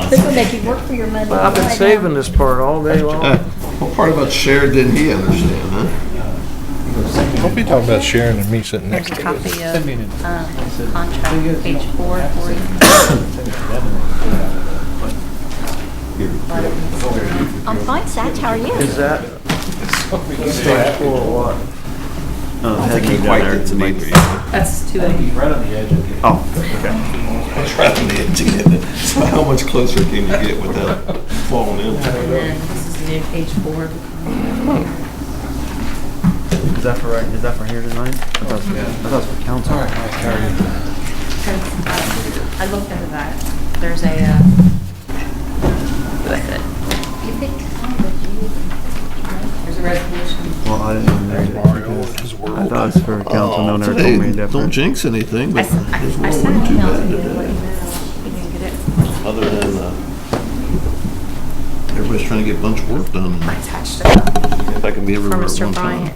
This will make you work for your money. I've been saving this part all day long. What part about shared didn't he understand, huh? Don't be talking about Sharon and me sitting There's next a to you. copy of contract, page 4 for you. I'm fine, Satch, how are you? Is that page 4 or what? I think he quite gets an eight. That's 2A. Right on the edge of it. Oh, okay. It's right on the edge again. So how much closer can you get without falling in? And then this is new page 4. Is that for here tonight? I thought it was for council. All right, Mike, how are you? I looked into that. There's a, You picked some, but there's a resolution. Well, I didn't even read it. Mario and his I world. thought it was for council. No one ever told me Hey, different. don't jinx anything, I but s- I his sent world an wasn't too email to bad you to let today. you know. You didn't get it. Other than, everybody's trying to get a bunch of work done. I attached it If I can be for everywhere at Mr. one Bryant. time.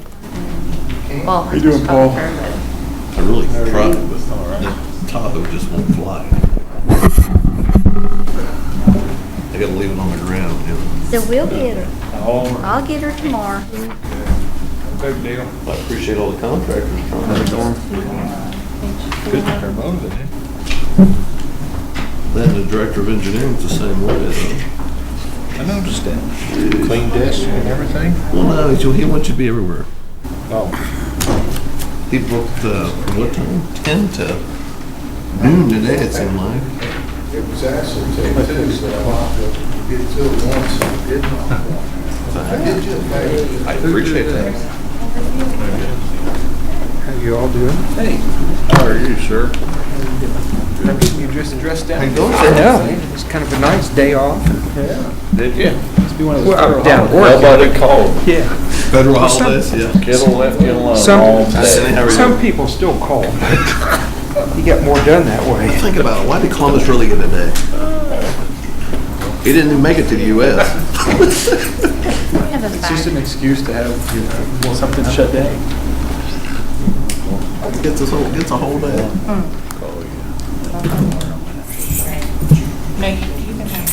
Well, How you doing, Paul? I really tried, but the Tahoe just won't fly. I gotta leave it on the ground, you know. so we'll get her. Oh, I'll get her tomorrow. big deal. I appreciate all the contractors trying to do Good to turn bones in it. that. And the director of engineering's the same way, so. I noticed that. Clean desk and everything. Well, no, he wants you to be everywhere. Oh, He booked, from what time? 10 to noon today, it seemed like. It was actually take two, so I wanted to get to it once and did not. I did you a favor. I appreciate that. how you all doing? Hey, how are you, sir? I'm getting you just dressed down. How you doing, I sir? know. It's kind of a nice day off. Did you? Must be one of those Well, federal down holidays. Nobody called. Yeah. Federal Well, some- holidays, yeah. Kiddo left you alone all Some day. some people still call, but you get more done that way. Think about it, why did Columbus really get a day? He didn't even make it to the US. It's Just an excuse to have something shut down. Gets a whole day. No, you can have.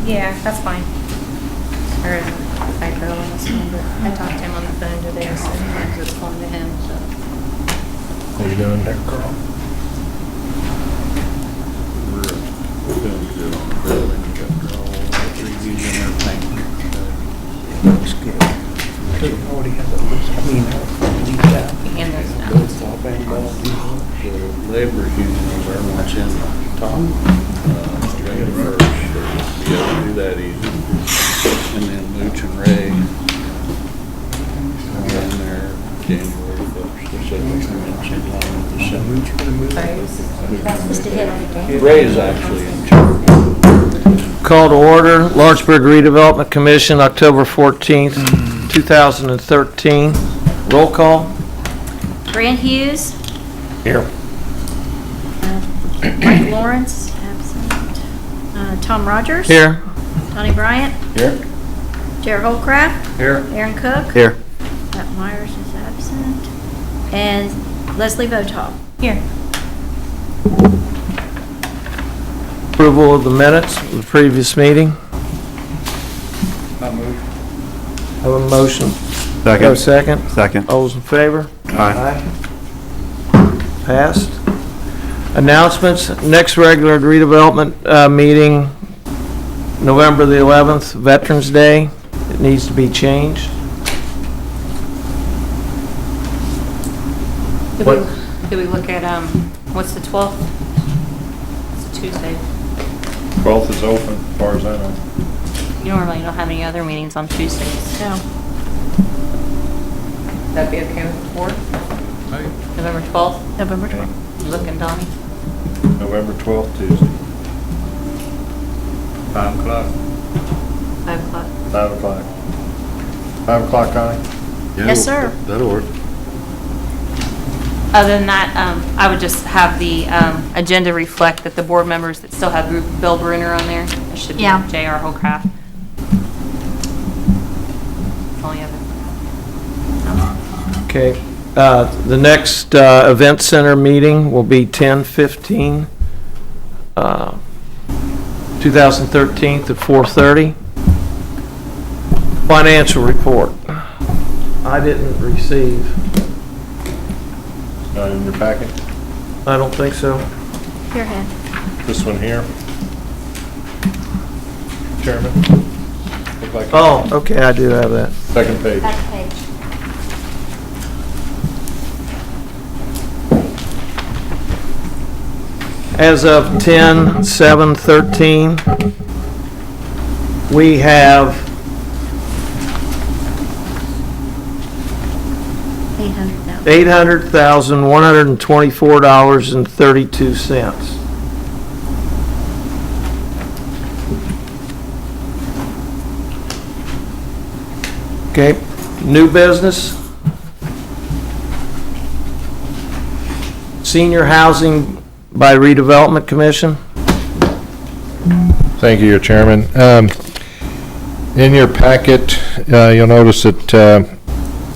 Yeah, that's fine. Or a typo on this one, but I talked to him on the phone today, so he might just phone to him, so. How you doing there, Carl? We're doing good on the building. We got all that reviews and everything. Looks good. Good. Already have that list. I mean, leave out. And there's no. The labor's using over much in top. January 1st, be able to do that easy. And then Mooch and Ray. And then they're January 1st. They said they come in same line with the summer. Just ahead of the game. Ray is actually in charge. Call to order, Lawrenceburg Redevelopment Commission, October 14th, 2013. Roll call. Grant Hughes, Here. Mike Lawrence, absent. Tom Rogers. Here. Donnie Bryant, Here? Jared Holcraft, Here. Aaron Cook. Here. Matt Myers is absent. And Leslie Votaw. Here. Approval of the minutes of the previous meeting. I move. Have a motion. Have a second. Second. All those in favor? Aye. Passed. Announcements, next regular redevelopment meeting, November the 11th, Veterans Day. It needs to be changed. Did we look at, what's the 12th? It's a Tuesday. 12th is open, as far as I know. You normally don't have any other meetings on Tuesdays. No. That'd be okay with the 4th? November 12th? November 12th. You looking, Donnie? November 12th, Tuesday. 5 o'clock. 5 o'clock. 5 o'clock. 5 o'clock, Connie? Yes, sir. That'll work. Other than that, I would just have the agenda reflect that the board members that still have Bill Bruner on there, it should be Yeah. J.R. Holcraft. Only other. Okay, the next event center meeting will be 10/15, 2013 at 4:30. Financial report. I didn't receive. Not in your packet? I don't think so. Your hand. This one here? Chairman? Look like Oh, okay, I do have that. second page. Back page. As of 10/7/13, we have 800,000. $800,124.32. Okay, new business. Senior Housing by Redevelopment Commission. Thank you, your chairman. In your packet, you'll notice that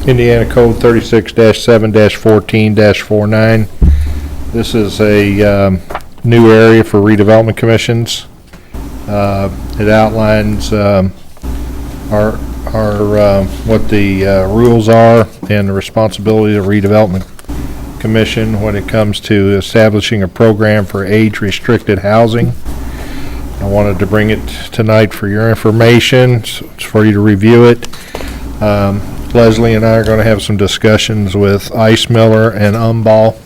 Indiana Code 36-7-14-49. This is a new area for redevelopment commissions. It outlines what the rules are and the responsibility of redevelopment commission when it comes to establishing a program for age-restricted housing. I wanted to bring it tonight for your information, for you to review it. Leslie and I are going to have some discussions with Ice Miller and Umball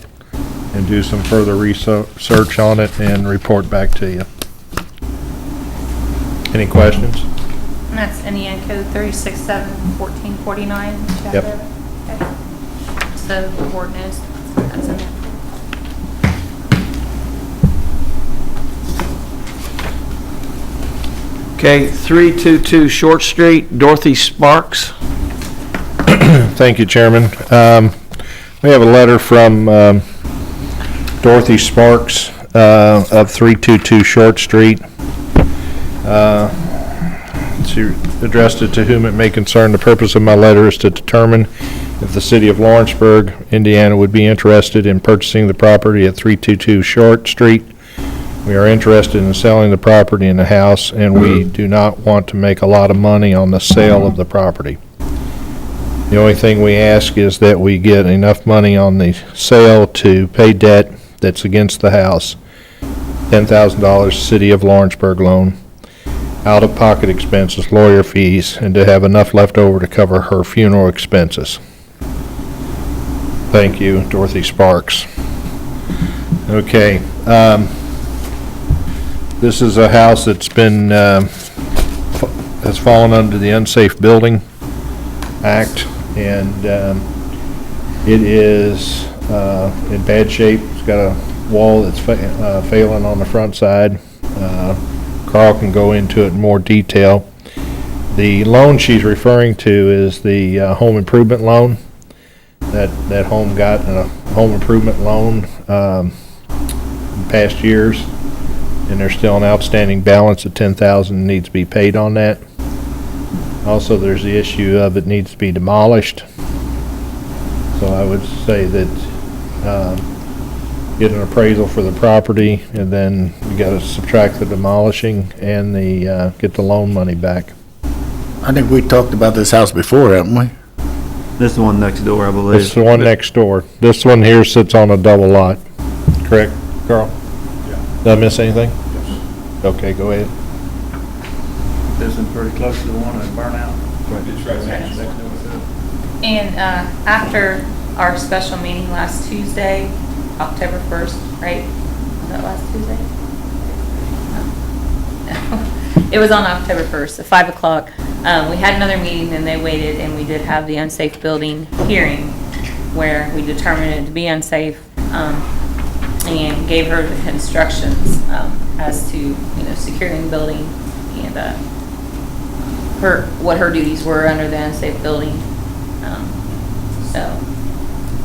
and do some further research on it and report back to you. Any questions? And that's Indiana Code 36-7-14-49. Yep. Okay. So the board knows that's in there. Okay, 322 Short Street, Dorothy Sparks. Thank you, Chairman. We have a letter from Dorothy Sparks of 322 Short Street. She addressed it to whom it may concern. The purpose of my letter is to determine if the city of Lawrenceburg, Indiana, would be interested in purchasing the property at 322 Short Street. We are interested in selling the property and the house, and we do not want to make a lot of money on the sale of the property. The only thing we ask is that we get enough money on the sale to pay debt that's against the house, $10,000 City of Lawrenceburg loan, out-of-pocket expenses, lawyer fees, and to have enough left over to cover her funeral expenses. Thank you, Dorothy Sparks. Okay, this is a house that's been, has fallen under the Unsafe Building Act, and it is in bad shape. It's got a wall that's failing on the front side. Carl can go into it in more detail. The loan she's referring to is the home improvement loan. That home got a home improvement loan in past years, and there's still an outstanding balance of $10,000 needs to be paid on that. Also, there's the issue of it needs to be demolished. So I would say that get an appraisal for the property, and then we got to subtract the demolishing and the get the loan money back. I think we talked about this house before, haven't we? This is the one next door, I believe. This is the one next door. This one here sits on a double lot. Correct, Carl? Yeah. Did I miss anything? Yes. Okay, go ahead. This is pretty close to the one that burned out. It's right next to it. And after our special meeting last Tuesday, October 1st, right? Was that last Tuesday? No. It was on October 1st at 5 o'clock. We had another meeting, and they waited, and we did have the unsafe building hearing where we determined it to be unsafe and gave her the instructions as to, securing the building and what her duties were under the unsafe building. So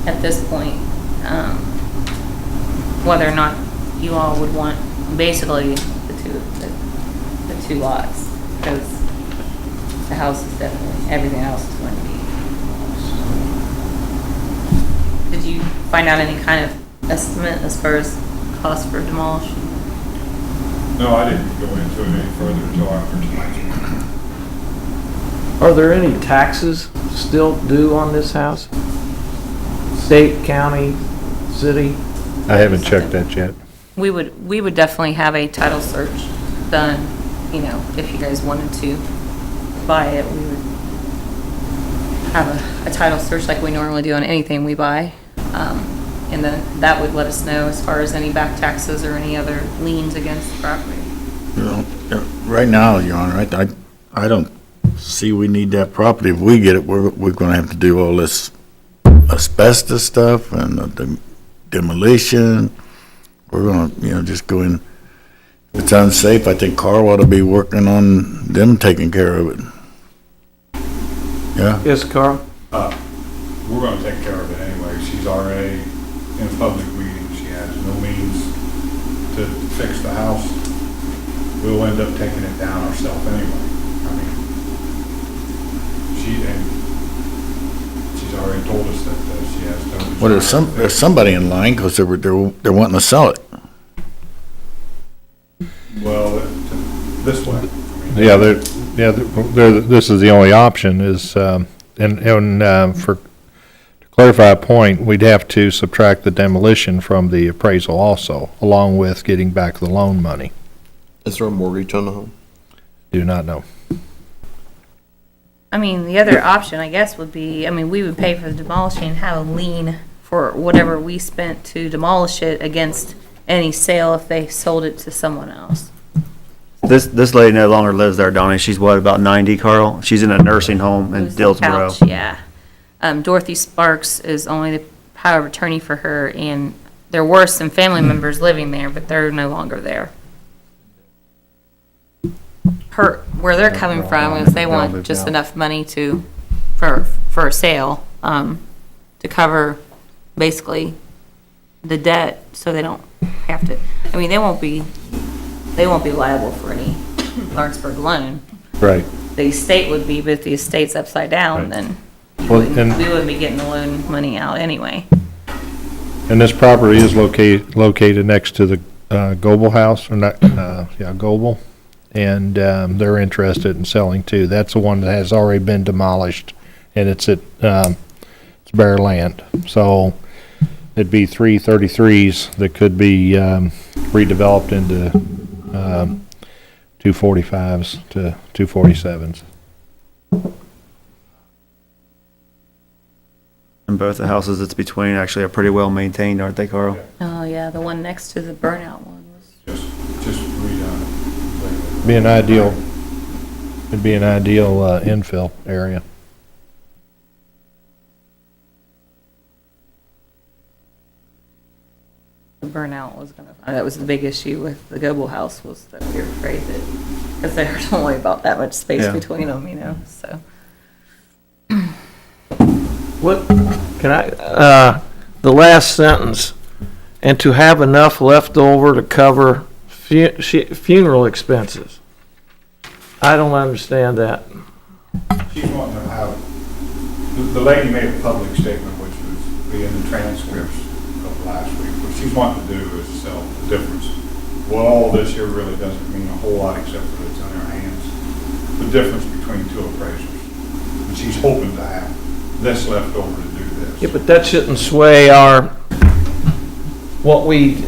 at this point, whether or not you all would want basically the two lots, because the house is definitely, everything else is going to be. find out any kind of estimate as far as cost for demolition? No, I didn't go into it any further until after tonight's meeting. Are there any taxes still due on this house? State, county, city? I haven't checked that yet. We would definitely have a title search done, you know, if you guys wanted to buy it, we would have a title search like we normally do on anything we buy. And then that would let us know as far as any back taxes or any other liens against the property. You know, right now, Your Honor, I don't see we need that property. If we get it, we're gonna have to do all this asbestos stuff and the demolition. We're gonna, just go in. If it's unsafe, I think Carl ought to be working on them taking care of it. Yeah? Yes, Carl? We're gonna take care of it anyway. She's already in a public meeting. She has no means to fix the house. We'll end up taking it down ourselves anyway. I mean, she's already told us that she has no. Well, there's somebody in line, because they're wanting to sell it. Well, this way. Yeah, this is the only option is, to clarify a point, we'd have to subtract the demolition from the appraisal also, along with getting back the loan money. Is there a mortgage on the home? Do not know. I mean, the other option, I guess, would be, we would pay for the demolishing and have a lien for whatever we spent to demolish it against any sale if they sold it to someone else. This lady no longer lives there, Donnie. She's what, about 90, Carl? She's in a nursing home in It was the Dillsboro. couch, yeah. Dorothy Sparks is only the power of attorney for her, and there were some family members living there, but they're no longer there. Where they're coming from is they want just enough money for a sale, to cover basically the debt, so they don't have to, they won't be liable for any Lawrenceburg loan. Right. The estate would be, but if the estate's upside down, then we wouldn't be getting the loan money out anyway. And this property is located next to the Goebel house, or not, Goebel. And they're interested in selling too. That's the one that has already been demolished, and it's at it's bare land. So it'd be 333s that could be redeveloped into 245s to 247s. And both the houses it's between actually are pretty well maintained, aren't they, Carl? Oh, yeah, the one next to the burnout one was. Just redone. It'd be an ideal infill area. The burnout was that was the big issue with the Goebel house, was that we were afraid that, because there's only about that much space between them, so. What, the last sentence, and to have enough left over to cover funeral expenses. I don't understand that. She's wanting to have, the lady made a public statement, which was be in the transcripts of last week. What she's wanting to do is sell the difference. Well, all this here really doesn't mean a whole lot, except that it's in her hands. The difference between two appraisals. And she's hoping to have this left over to do this. Yeah, but that shouldn't sway what we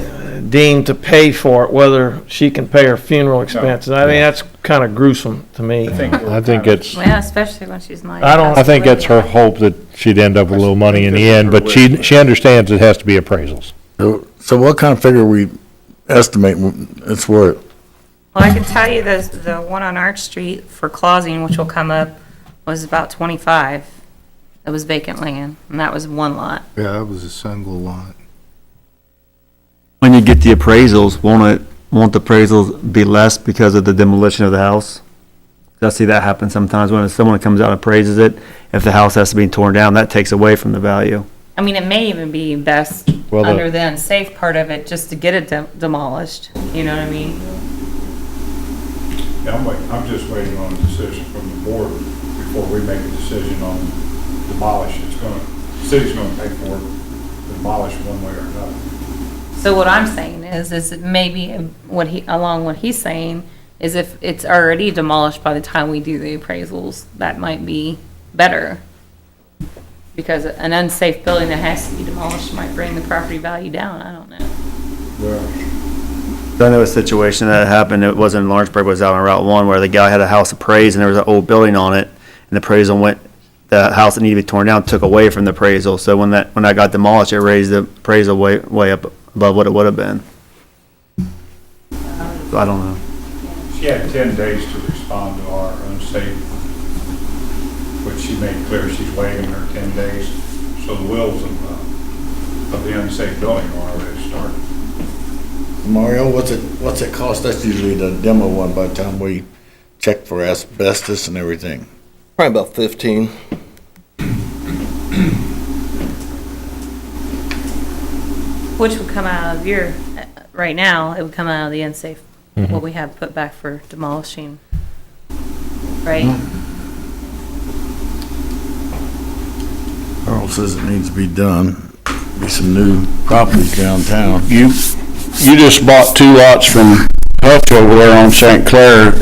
deem to pay for it, whether she can pay her funeral expenses. I mean, that's kind of gruesome to me. I think it's. Yeah, especially when she's not. I think it's her hope that she'd end up with a little money in the end, but she understands it has to be appraisals. So what kind of figure we estimate it's worth? Well, I can tell you the one on Arch Street for Clausing, which will come up, was about 25. It was vacant land, and that was one lot. Yeah, that was a single lot. When you get the appraisals, won't the appraisals be less because of the demolition of the house? I see that happen sometimes when someone comes out and appraises it. If the house has to be torn down, that takes away from the value. I mean, it may even be best under the unsafe part of it, just to get it demolished. You know what I mean? Yeah, I'm just waiting on a decision from the board before we make a decision on demolish. The city's gonna pay for it, the demolished one way or another. So what I'm saying is that maybe along what he's saying, is if it's already demolished by the time we do the appraisals, that might be better. Because an unsafe building that has to be demolished might bring the property value down, I don't know. I know a situation that happened, it wasn't in Lawrenceburg, it was out on Route 1, where the guy had a house appraised and there was an old building on it, and the appraisal the house that needed to be torn down took away from the appraisal, so when that got demolished, it raised the appraisal way up above what it would have been. So I don't know. She had 10 days to respond to our unsafe, which she made clear she's waiving her 10 days, so the wheels of the unsafe building are already started. Mario, what's it cost us usually to demo one by the time we check for asbestos and everything? Probably about 15. Which would come out of right now, it would come out of the unsafe, what we have put back for demolishing, right? Earl says it needs to be done. Be some new properties downtown. You just bought 2 lots from Hutch over there on St. Clair,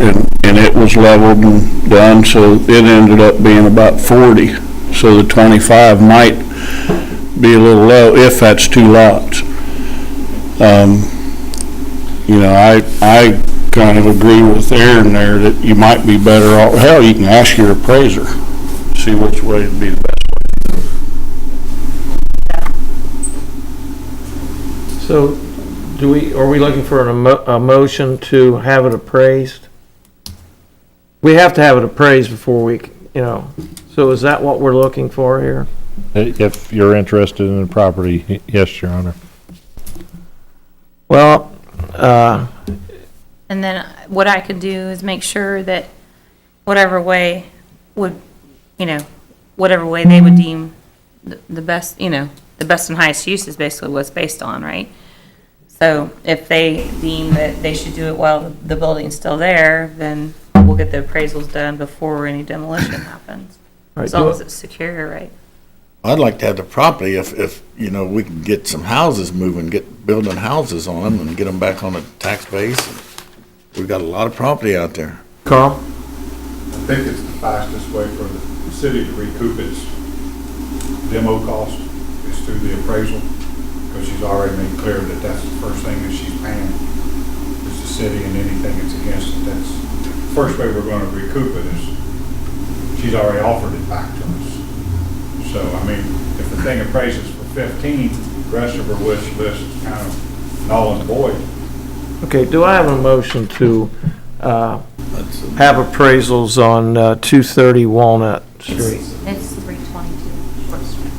and it was leveled and done, so it ended up being about 40. So the 25 might be a little low if that's 2 lots. I kind of agree with Aaron there that you might be better off. Hell, you can ask your appraiser, see which way would be the best way. So, are we looking for a motion to have it appraised? We have to have it appraised before we, so is that what we're looking for here? If you're interested in the property, yes, Your Honor. Well, And then what I could do is make sure that whatever way they would deem the best, the best and highest use is basically what it's based on, right? So if they deem that they should do it while the building's still there, then we'll get the appraisals done before any demolition happens. Right, As long as it's secure, right? I'd like to have the property if we can get some houses moving, building houses on them and get them back on the tax base. We've got a lot of property out there. Carl? I think it's the fastest way for the city to recoup its demo cost is through the appraisal, because she's already made clear that that's the first thing that she's paying is the city, and anything that's against it. That's the first way we're going to recoup it is she's already offered it back to us. So, if the thing appraises for 15, the rest of her wish list is kind of null and void. Okay, do I have a motion to have appraisals on 230 Walnut Street? It's 322 Short Street.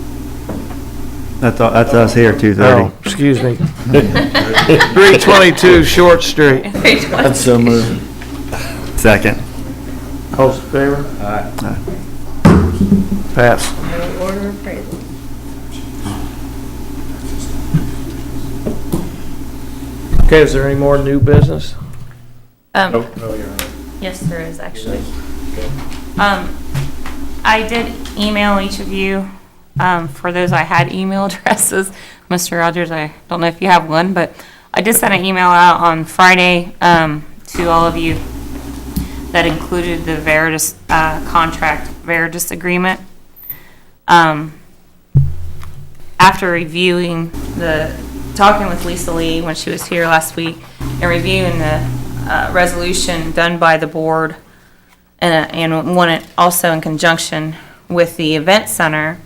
That's us here, 2:30. Oh, excuse me. 322 Short Street. That's so moving. Second. All's in favor? Aye. Pass. No order of appraisal. Okay, is there any more new business? Yes, there is actually. I did email each of you, for those I had email addresses. Mr. Rogers, I don't know if you have one, but I did send an email out on Friday, to all of you that included the Veritas, contract, Veritas agreement. After reviewing talking with Lisa Lee when she was here last week, and reviewing the resolution done by the board, and one also in conjunction with the event center,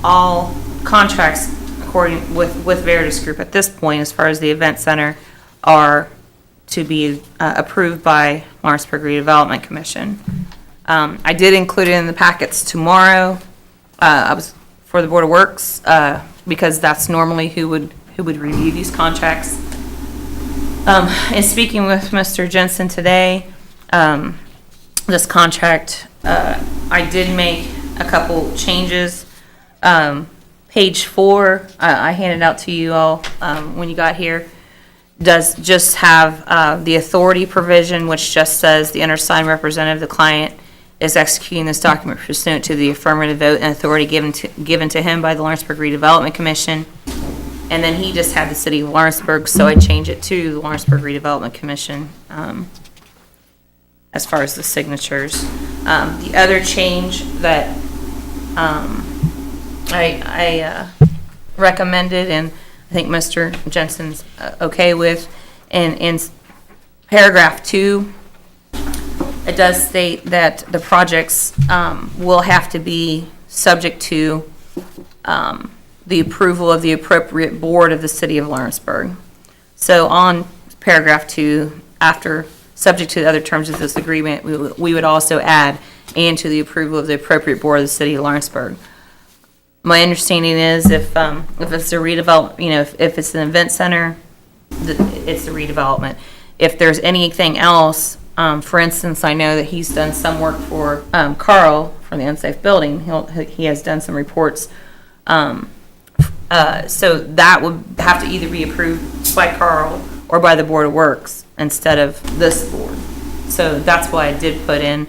all contracts according with Veritas Group at this point, as far as the event center, are to be approved by Lawrenceburg Redevelopment Commission. I did include it in the packets tomorrow. I was for the Board of Works, because that's normally who would review these contracts. In speaking with Mr. Jensen today, this contract, I did make a couple changes. Page 4, I handed out to you all when you got here, does just have the authority provision, which just says the undersigned representative of the client is executing this document pursuant to the affirmative vote and authority given to him by the Lawrenceburg Redevelopment Commission. And then he just had the city of Lawrenceburg, so I changed it to the Lawrenceburg Redevelopment Commission, as far as the signatures. The other change that, I recommended, and I think Mr. Jensen's okay with, in paragraph 2, it does state that the projects will have to be subject to the approval of the appropriate board of the city of Lawrenceburg. So on paragraph 2, after subject to the other terms of this agreement, we would also add, and to the approval of the appropriate board of the city of Lawrenceburg. My understanding is if it's a redevelop, if it's an event center, it's a redevelopment. If there's anything else, for instance, I know that he's done some work for Carl from the unsafe building. He has done some reports. So that would have to either be approved by Carl or by the Board of Works instead of this board. So that's why I did put in,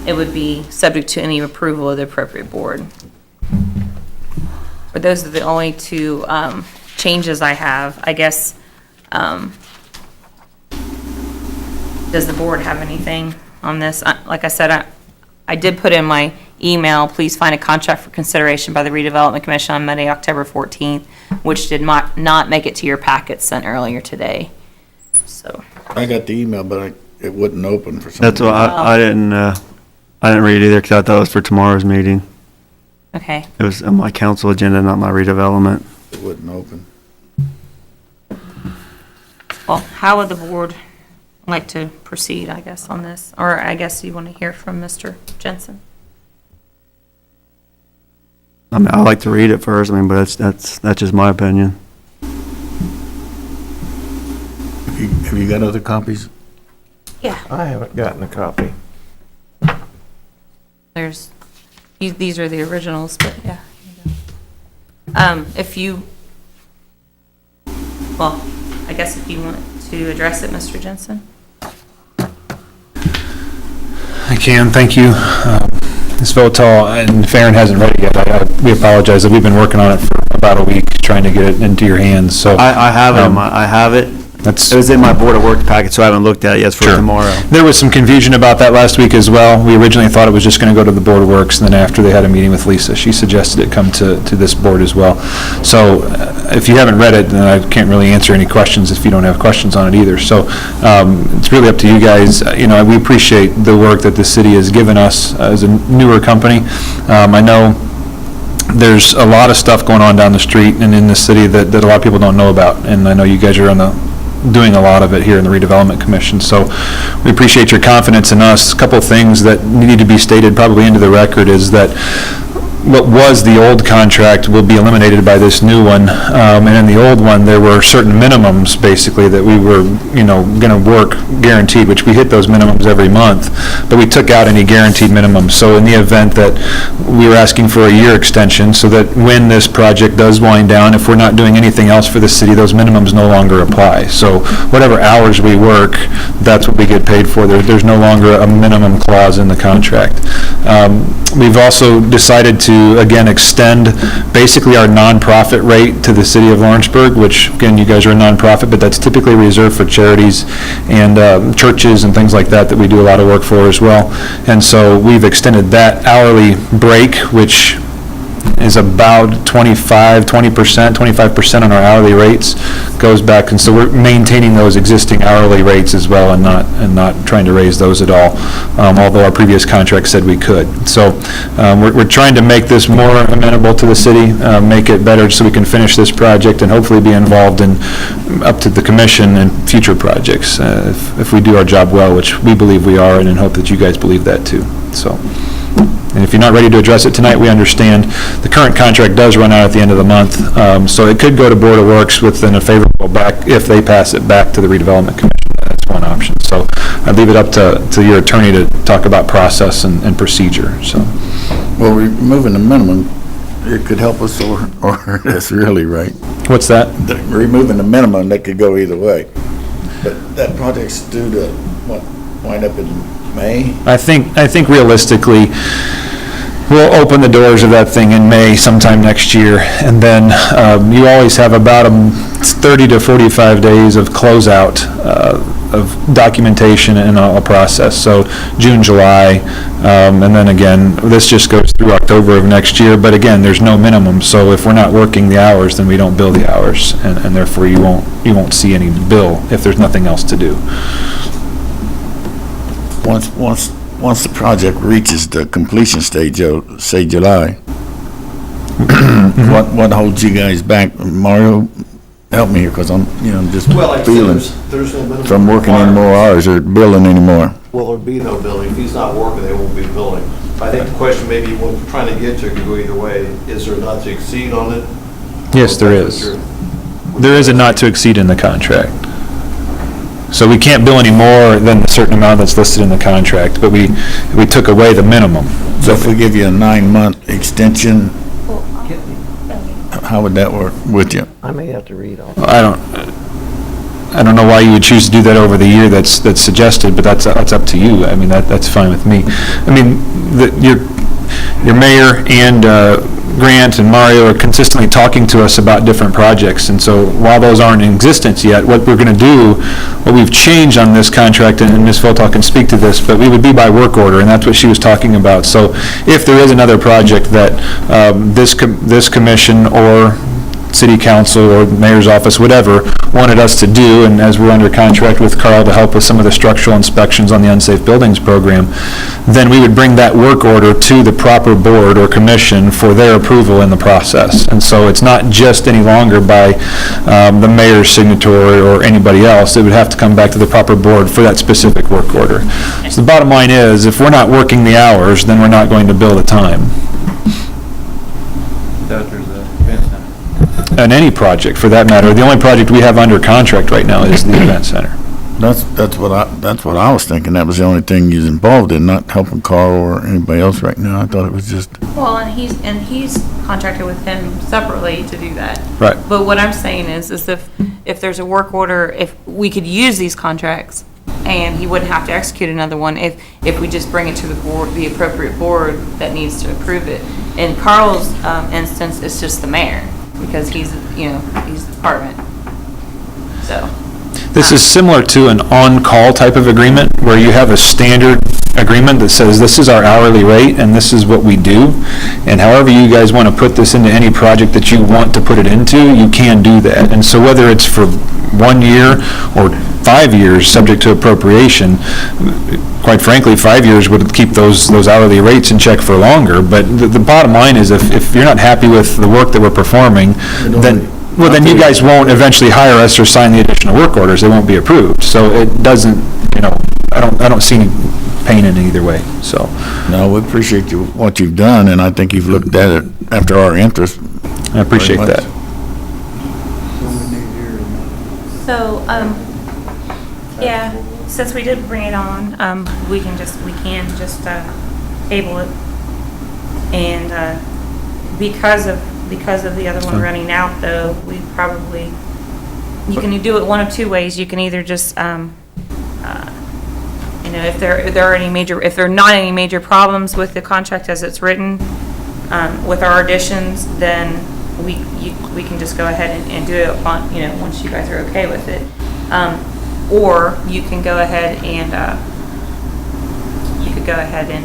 it would be subject to any approval of the appropriate board. But those are the only two changes I have. I guess, does the board have anything on this? Like I said, I did put in my email, please find a contract for consideration by the Redevelopment Commission on Monday, October 14th, which did not make it to your packet sent earlier today. So I got the email, but it wouldn't open for some That's reason. why I didn't read it either, because I thought it was for tomorrow's meeting. okay. It was on my council agenda, not my redevelopment. It wouldn't open. Well, how would the board like to proceed, I guess, on this? Or I guess you want to hear from Mr. Jensen? I mean, I like to read it first, but that's just my opinion. Have you got other copies? Yeah. I haven't gotten a copy. There's, these are the originals, but yeah. here you go. If you, well, I guess if you want to address it, Mr. Jensen? I can, thank you. Ms. Votal, and Farron hasn't read it yet. We apologize that we've been working on it for about a week, trying to get it into your hands, so. I have it, I have it. That's. It was in my Board of Works packet, so I haven't looked at it yet. It's for Sure. tomorrow. There was some confusion about that last week as well. We originally thought it was just going to go to the Board of Works, and then after they had a meeting with Lisa, she suggested it come to this board as well. So if you haven't read it, then I can't really answer any questions if you don't have questions on it either. So it's really up to you guys. We appreciate the work that the city has given us as a newer company. I know there's a lot of stuff going on down the street and in the city that a lot of people don't know about, and I know you guys are doing a lot of it here in the Redevelopment Commission, so we appreciate your confidence in us. A couple of things that need to be stated probably into the record is that what was the old contract will be eliminated by this new one, and in the old one, there were certain minimums, basically, that we were, going to work guaranteed, which we hit those minimums every month, but we took out any guaranteed minimums. So in the event that we were asking for a year extension, so that when this project does wind down, if we're not doing anything else for the city, those minimums no longer apply. So whatever hours we work, that's what we get paid for. There's no longer a minimum clause in the contract. We've also decided to, again, extend basically our nonprofit rate to the city of Lawrenceburg, which, again, you guys are a nonprofit, but that's typically reserved for charities and churches and things like that we do a lot of work for as well. And so we've extended that hourly break, which is about 25% on our hourly rates, goes back, and so we're maintaining those existing hourly rates as well, and not trying to raise those at all, although our previous contract said we could. So we're trying to make this more amenable to the city, make it better so we can finish this project and hopefully be involved in up to the commission and future projects if we do our job well, which we believe we are, and hope that you guys believe that too. So. And if you're not ready to address it tonight, we understand. The current contract does run out at the end of the month, so it could go to Board of Works within a favorable back, if they pass it back to the Redevelopment Commission. That's one option. So I'd leave it up to your attorney to talk about process and procedure, so. Well, removing the minimum, it could help us or that's really right. What's that? Removing the minimum, that could go either way. But that project's due to, wind up in May? I think realistically, we'll open the doors of that thing in May sometime next year, and then you always have about 30 to 45 days of closeout of documentation and a process. So June, July, and then again, this just goes through October of next year. But again, there's no minimum. So if we're not working the hours, then we don't bill the hours, and therefore you won't see any bill if there's nothing else to do. Once the project reaches the completion stage, say July, what holds you guys back? Mario, help me here, because I'm just Well, like I said, feeling there's no minimum from working any more hours or billing anymore. Well, there'd be no billing. If he's not working, they won't be billing. I think the question maybe what we're trying to get to could go either way. Is there not to exceed on it? Yes, there is. There is a not to exceed in the contract. So we can't bill any more than the certain amount that's listed in the contract, but we took away the minimum. So if we give you a 9-month extension, how would that work with you? I may have to read all. I don't know why you would choose to do that over the year that's suggested, but that's up to you. I mean, that's fine with me. I mean, your mayor and Grant and Mario are consistently talking to us about different projects, and so while those aren't in existence yet, what we're going to do, what we've changed on this contract, and Ms. Philtock can speak to this, but we would be by work order, and that's what she was talking about. So if there is another project that this commission or city council or mayor's office, whatever, wanted us to do, and as we're under contract with Carl to help with some of the structural inspections on the unsafe buildings program, then we would bring that work order to the proper board or commission for their approval in the process. And so it's not just any longer by the mayor's signatory or anybody else. It would have to come back to the proper board for that specific work order. So the bottom line is, if we're not working the hours, then we're not going to bill the time. On any project, for that matter. The only project we have under contract right now is the event center. That's what I was thinking. That was the only thing he's involved in, not helping Carl or anybody else right now. I thought it was just. Well, and he's contracted with him separately to do that. Right. But what I'm saying is if there's a work order, if we could use these contracts, and he wouldn't have to execute another one if we just bring it to the board, the appropriate board that needs to approve it. In Carl's instance, it's just the mayor, because he's the department. So. This is similar to an on-call type of agreement, where you have a standard agreement that says this is our hourly rate and this is what we do. And however you guys want to put this into any project that you want to put it into, you can do that. And so whether it's for 1 year or 5 years, subject to appropriation, quite frankly, 5 years would keep those hourly rates in check for longer. But the bottom line is, if you're not happy with the work that we're performing, then you guys won't eventually hire us or sign the additional work orders. They won't be approved. So it doesn't, I don't see any pain in either way, so. No, we appreciate what you've done, and I think you've looked at it after our interest. I appreciate that. So, yeah, since we did bring it on, we can just table it. And, because of the other one running out, though, you can do it one of two ways. You can either just, if there are not any major problems with the contract as it's written, with our additions, then we can just go ahead and do it upon, once you guys are okay with it. Or you can go ahead and,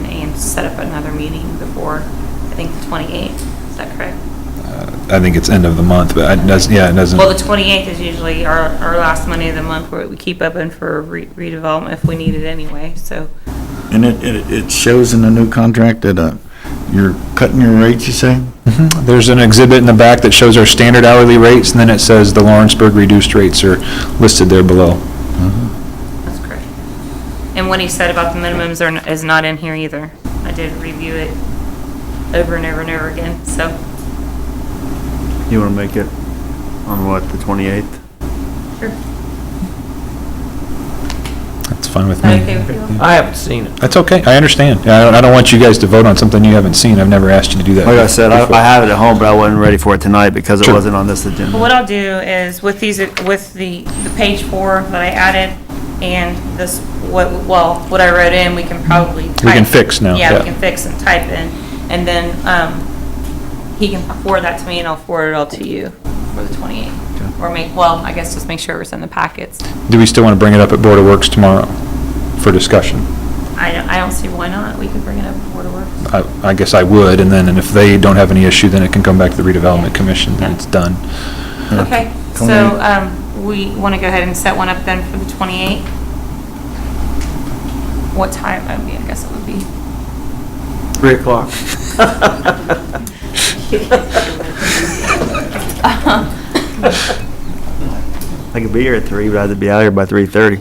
and set up another meeting before, I think, the 28th. Is that correct? I think it's end of the month, but it doesn't. Well, the 28th is usually our last Monday of the month, where we keep open for redevelopment if we need it anyway, so. And it shows in the new contract that you're cutting your rates, you say? Mm-hmm. There's an exhibit in the back that shows our standard hourly rates, and then it says the Lawrenceburg reduced rates are listed there below. Mm-hmm. That's correct. And what he said about the minimums is not in here either. I did review it over and over and over again, so. You want to make it on what, the 28th? Sure. That's fine with Is me. that okay with you? I haven't seen it. That's okay, I understand. I don't want you guys to vote on something you haven't seen. I've never asked you to do that. Like I said, before. I have it at home, but I wasn't ready for it tonight because it Sure. wasn't on this agenda. Well, what I'll do is with the page 4 that I added, and this, what I wrote in, we can probably type. We can fix now, Yeah, yeah. we can fix and type in, and then, he can forward that to me and I'll forward it all to you for the 28th. Or I guess just make sure it's in the packets. Do we still want to bring it up at Board of Works tomorrow for discussion? I don't see why not. We could bring it up before to work. I guess I would, and if they don't have any issue, then it can come back to the redevelopment commission, then it's done. Okay, so, we want to go ahead and set one up then for the 28th? What time? I guess it would be. 3 o'clock. I could be here at 3, but I have to be out here by 3:30.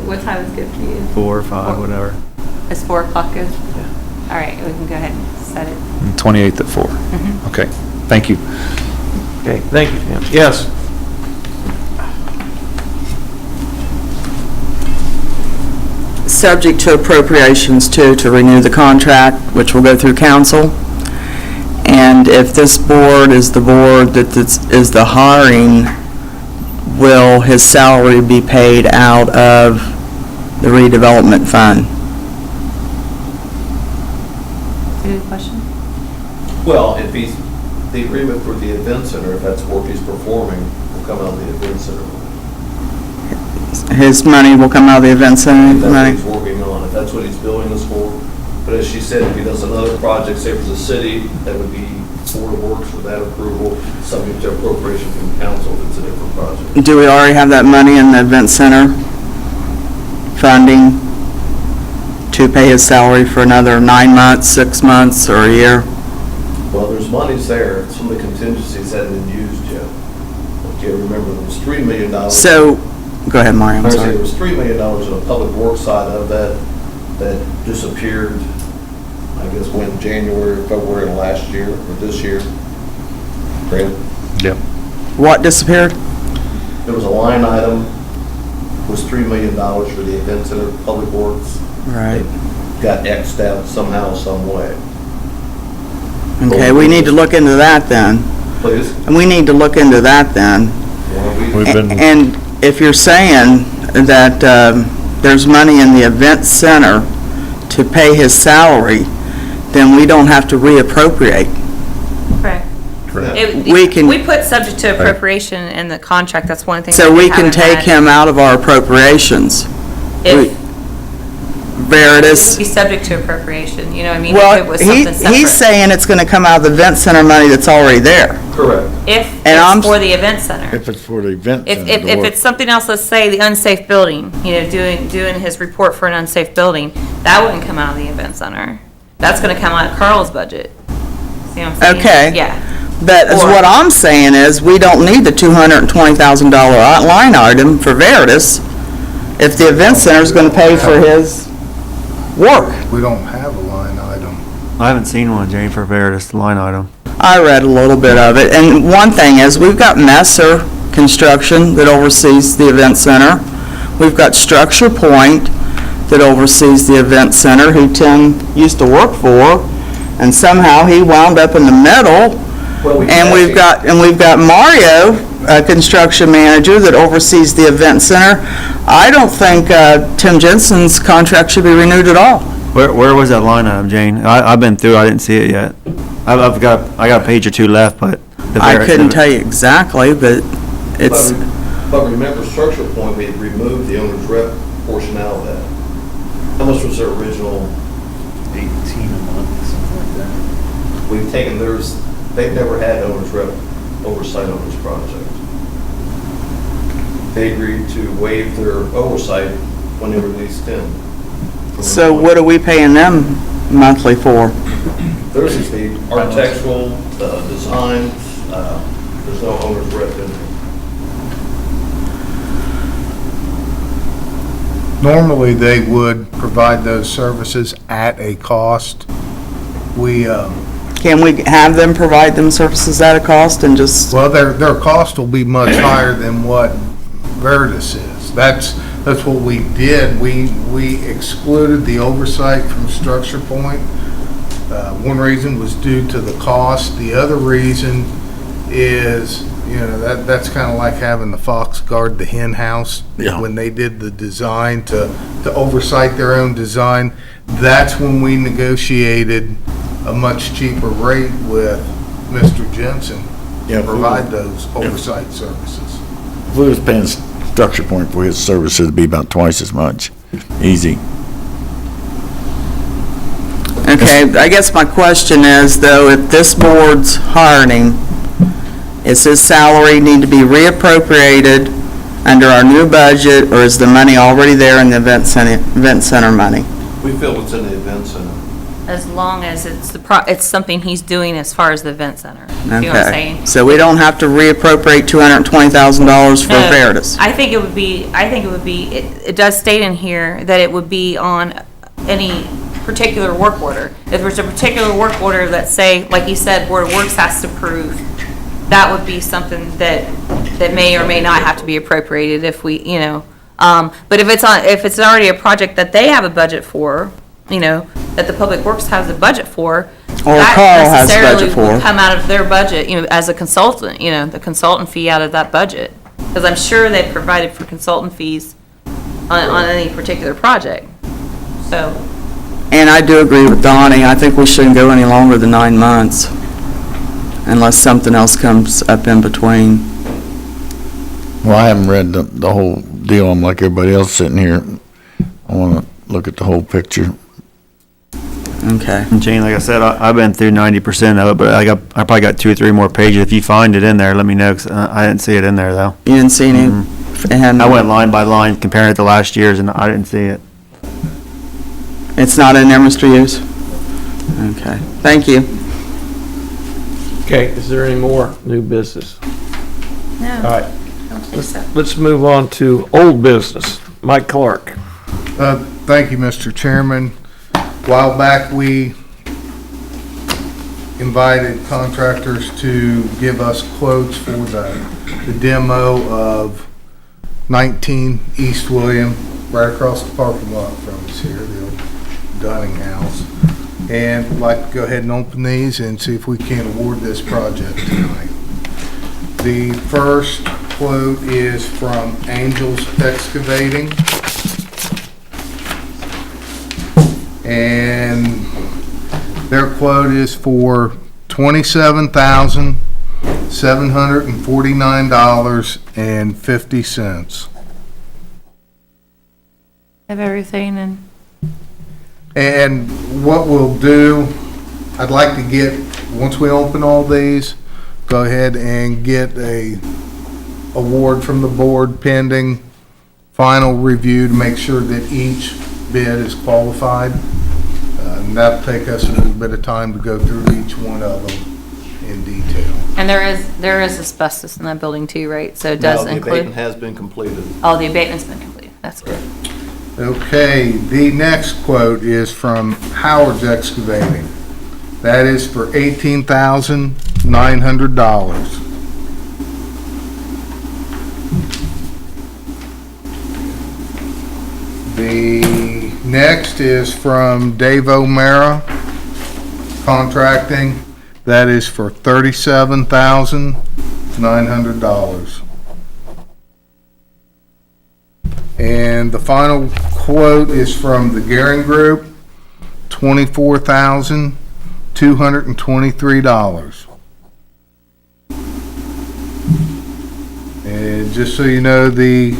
What time is good for you? 4 or 5, whatever. Is 4 o'clock good? All right, we can go ahead and set it. 28th at 4. Okay, thank you. Okay, thank you, Tim. Yes. Subject to appropriations too, to renew the contract, which will go through council. And if this board is the board that this is the hiring, will his salary be paid out of the redevelopment fund? Good question. Well, if he's, the agreement for the event center, if that's work he's performing, will come out of the event center money. His money will come out of the event center If that's what money? he's working on, if that's what he's building this for. But as she said, if he does another project, say for the city, that would be Board of Works with that approval, subject to appropriation from council if it's a different project. Do we already have that money in the event center funding to pay his salary for another 9 months, 6 months, or a year? Well, there's monies there. Some of the contingencies hadn't been used yet. Okay, remember, there was $3 million. So, go ahead, Mario, I'm I was sorry. saying there was $3 million in the public works side of that disappeared, I guess, when January, February of last year, or this year. Brandon? Yep. What disappeared? There was a line item, was $3 million for the event center, public works. Right. Got X'd out somehow, some way. Okay, we need to look into that then. Please? And we need to look into that then. We've been, And if you're saying that there's money in the event center to pay his salary, then we don't have to reappropriate. Correct. We can- We put subject to appropriation in the contract, that's one thing. So that we can haven't take had. him out of our appropriations. If, Veritas. be subject to appropriation, you know what I mean? If it Well, was something separate. he's saying it's gonna come out of the event center money that's already there. Correct. If And I'm- it's for the event center. If it's for the event If, center. if it's something else, let's say the unsafe building, doing his report for an unsafe building, that wouldn't come out of the event center. That's gonna come out of Carl's budget. See what I'm saying? Okay. Yeah. But as Or- what I'm saying is, we don't need the $220,000 line item for Veritas if the event center's gonna pay for his work. We don't have a line item. I haven't seen one, Jane, for Veritas line item. I read a little bit of it, and one thing is, we've got Messer Construction that oversees the event center. We've got Structure Point that oversees the event center, who Tim used to work for, and somehow he wound up in the middle. Well, we can And we've got Mario, a construction manager that oversees the event center. I don't think Tim Jensen's contract should be renewed at all. Where was that line item, Jane? I've been through, I didn't see it yet. I got a page or two left, but. I couldn't tell you exactly, but it's, But remember, Structure Point, we had removed the owner's rep portion out of that. How much was their original? 18 a month, something like that. We've taken theirs, they've never had owner's rep oversight on this project. They agreed to waive their oversight when they released him. so what are we paying them monthly for? Theirs is the architectural, design, there's no owner's rep in there. Normally, they would provide those services at a cost. We, Can we have them provide them services at a cost and just, well, their cost will be much higher than what Veritas is. That's what we did. We excluded the oversight from Structure Point. One reason was due to the cost. The other reason is, You know, that's kind of like having the fox guard the hen house. Yeah. When they did the design to oversight their own design, that's when we negotiated a much cheaper rate with Mr. Jensen Yeah, to provide those oversight services. If we was paying Structure Point for his services, it'd be about twice as much. Easy. Okay, I guess my question is, though, if this board's hiring, is his salary need to be reappropriated under our new budget, or is the money already there in the event center money? We feel it's in the event center. As long as it's something he's doing as far as the event center. You know what I'm Okay, saying? so we don't have to reappropriate $220,000 for No, Veritas? I think it would be, it does state in here that it would be on any particular work order. If there's a particular work order that say, like you said, Board of Works has to approve, that would be something that may or may not have to be appropriated if we, you know. But if it's already a project that they have a budget for, you know, that the Public Works has a budget for, Or that Carl has a budget necessarily would for. come out of their budget, you know, as a consultant, you know, the consultant fee out of that budget. Because I'm sure they've provided for consultant fees on any particular project. So, And I do agree with Donnie, I think we shouldn't go any longer than 9 months, unless something else comes up in between. Well, I haven't read the whole deal. I'm like everybody else sitting here. I want to look at the whole picture. Okay. And Jane, like I said, I've been through 90% of it, but I probably got 2 or 3 more pages. If you find it in there, let me know, 'cause I didn't see it in there, though. You didn't see any? And I went line by line, comparing it to last year's, and I didn't see it. It's not in there, Mr. Hughes? Okay, thank you. Okay, is there any more new business? no, All right, I don't think so. let's move on to old business. Mike Clark. Thank you, Mr. Chairman. A while back, we invited contractors to give us quotes for the demo of 19 East William, right across the parking lot from us here, the old dining house. And we'd like to go ahead and open these and see if we can award this project tonight. The first quote is from Angels Excavating. And their quote is for $27,749.50. Have everything and And what we'll do, I'd like to get, once we open all these, go ahead and get a award from the board pending final review to make sure that each bid is qualified. And that'll take us a little bit of time to go through each one of them in detail. And there is asbestos in that building too, right? So it does Now, the include, abatement has been completed. oh, the abatement's been completed. That's good. Okay, the next quote is from Howard's Excavating. That is for $18,900. The next is from Dave O'Mara Contracting. That is for $37,900. And the final quote is from the Garing Group, $24,223. And just so you know, the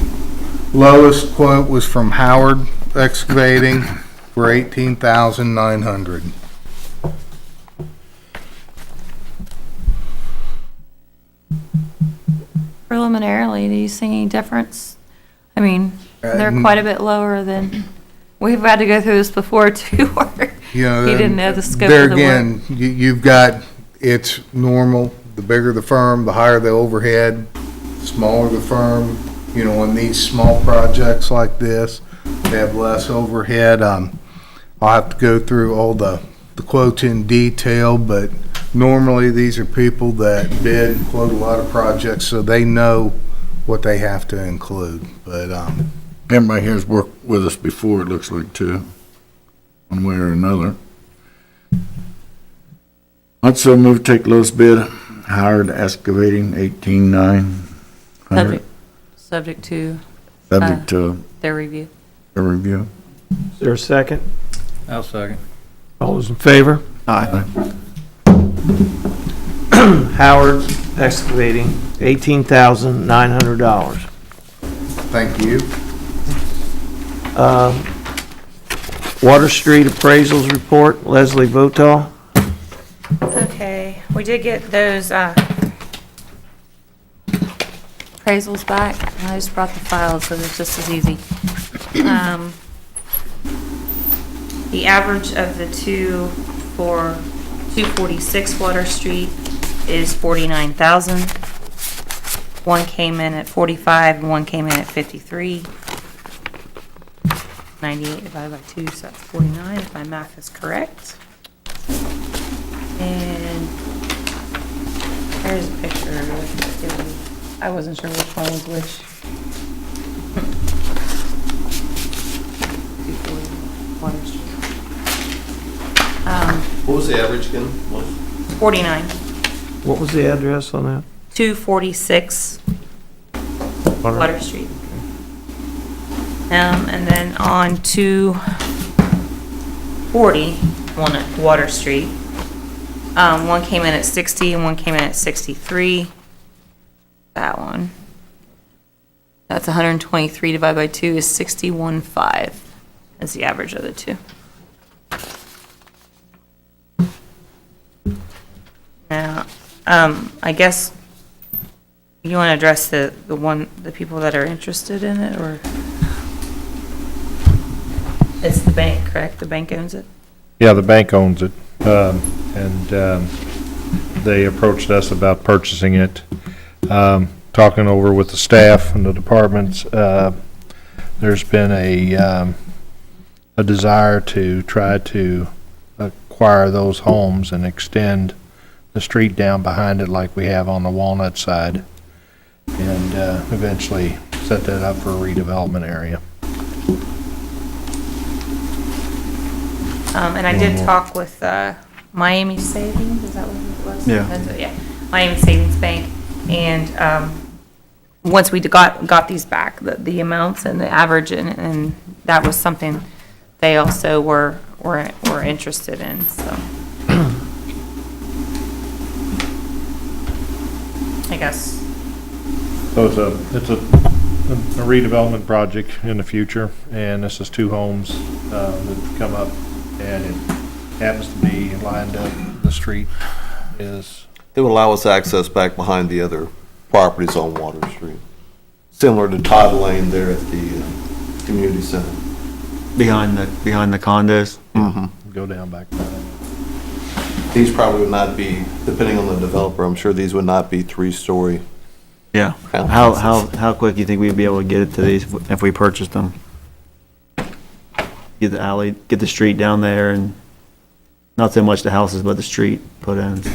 lowest quote was from Howard Excavating for $18,900. Preliminarily, do you see any difference? I mean, they're n- quite a bit lower than, we've had to go through this before too, where You know, he didn't know the scope there of the work. again, you've got, it's normal, the bigger the firm, the higher the overhead, smaller the firm, you know, on these small projects like this, they have less overhead. I'll have to go through all the quotes in detail, but normally these are people that bid and quote a lot of projects, so they know what they have to include, but, Everybody here's worked with us before, it looks like, too, one way or another. I'd so move to take lowest bid, Howard Excavating, 18,900, Subject to subject to their review. a review. Is there a second? I'll second. All those in favor? Aye. Howard Excavating, $18,900. Thank you. Water Street Appraisals Report, Leslie Votaw. Okay, we did get those appraisals back. I just brought the files, so it's just as easy. The average of the two for 246 Water Street is 49,000. One came in at 45 and one came in at 53. 98 divided by 2, so that's 49, if my math is correct. And there's a picture of it. I wasn't sure which one was which. 240 Water Street. What was the average again? 49. What was the address on that? 246 Water Street. And then on 240 Water Street, one came in at 60 and one came in at 63. That one. That's 123 divided by 2 is 61.5 is the average of the two. Now, I guess you want to address the people that are interested in it, or? It's the bank, correct? The bank owns it? Yeah, the bank owns it, and they approached us about purchasing it. Talking over with the staff and the departments, there's been a desire to try to acquire those homes and extend the street down behind it like we have on the Walnut side, and eventually set that up for a redevelopment area. And I did talk with Miami Savings, is that what it was? Yeah. Yeah, Miami Savings Bank, and once we got these back, the amounts and the average, and that was something they also were interested in, so. I guess. So it's a redevelopment project in the future, and this is two homes that come up, and it happens to be lined up, the street is... It would allow us access back behind the other properties on Water Street, similar to Todd Lane there at the community center. Behind the condos. Mm-hmm. Go down back. These probably would not be, depending on the developer, I'm sure these would not be 3-story. Yeah. How quick do you think we'd be able to get it to these if we purchased them? Get the alley, get the street down there, and not so much the houses, but the street put in, so.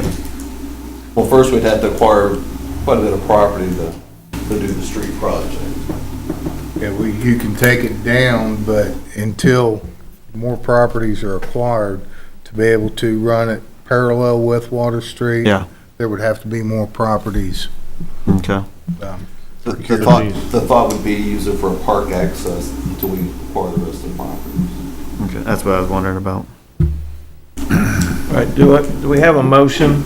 Well, first we'd have to acquire quite a bit of property to do the street project. Yeah, you can take it down, but until more properties are acquired, to be able to run it parallel with Water Street, Yeah. there would have to be more properties. Okay. The thought would be use it for a park access until we acquire the rest of the properties. Okay, that's what I was wondering about. All right, do we have a motion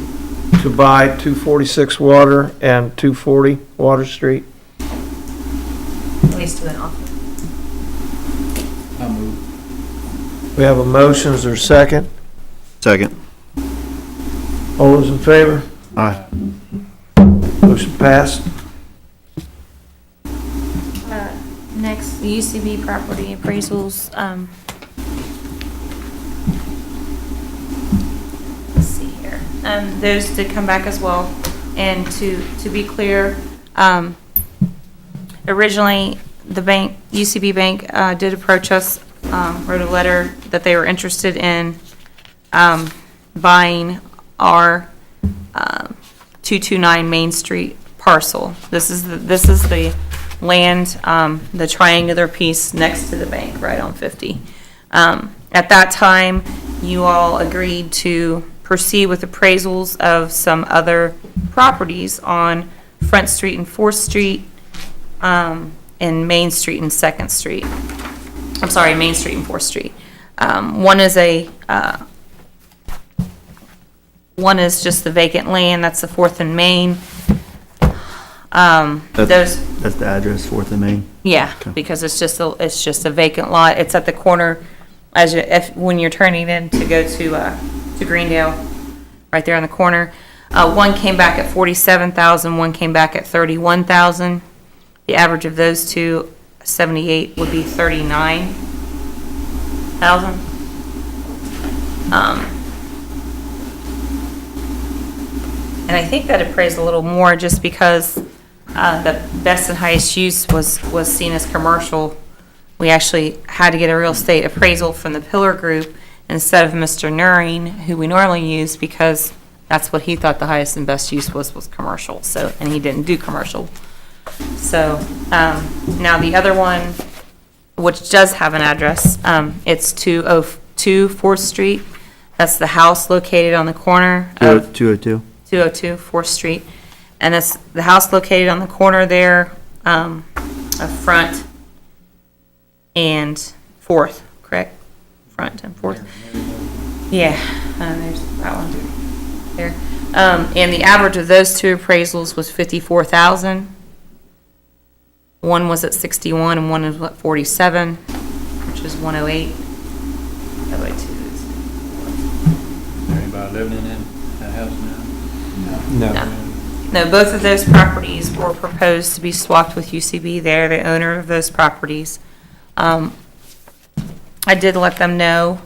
to buy 246 Water and 240 Water Street? At least with an offer. We have a motion, is there a second? Second. All those in favor? Aye. Motion passed. Next, the UCB property appraisals, let's see here. Those did come back as well. And to be clear, originally, the bank, UCB Bank, did approach us, wrote a letter that they were interested in buying our 229 Main Street parcel. This is the land, the triangular piece next to the bank, right on 50. At that time, you all agreed to proceed with appraisals of some other properties properties on Front Street and Fourth Street, and Main Street and Second Street. I'm sorry, Main Street and Fourth Street. One is just the vacant land, that's the Fourth and Main. That's the address, Fourth and Main. Yeah, because it's just a vacant lot. It's at the corner when you're turning in to go to Greendale, right there on the corner. One came back at 47,000, one came back at 31,000. The average of those two, 78, would be 39,000. And I think that appraised a little more just because the best and highest use was seen as commercial. We actually had to get a real estate appraisal from the Pillar Group instead of Mr. Nuring, who we normally use, because that's what he thought the highest and best use was commercial. So, and he didn't do commercial. So now the other one, which does have an address, it's 202 4th Street. That's the house located on the corner of 202. 202 4th Street. And that's the house located on the corner there of Front and 4th, correct? Front and 4th. Yeah, there's that one there. And the average of those two appraisals was 54,000. One was at 61 and one was at 47, which is 108. That way two is. Anybody living in that house now? No, both of those properties were proposed to be swapped with UCB. They're the owner of those properties. I did let them know.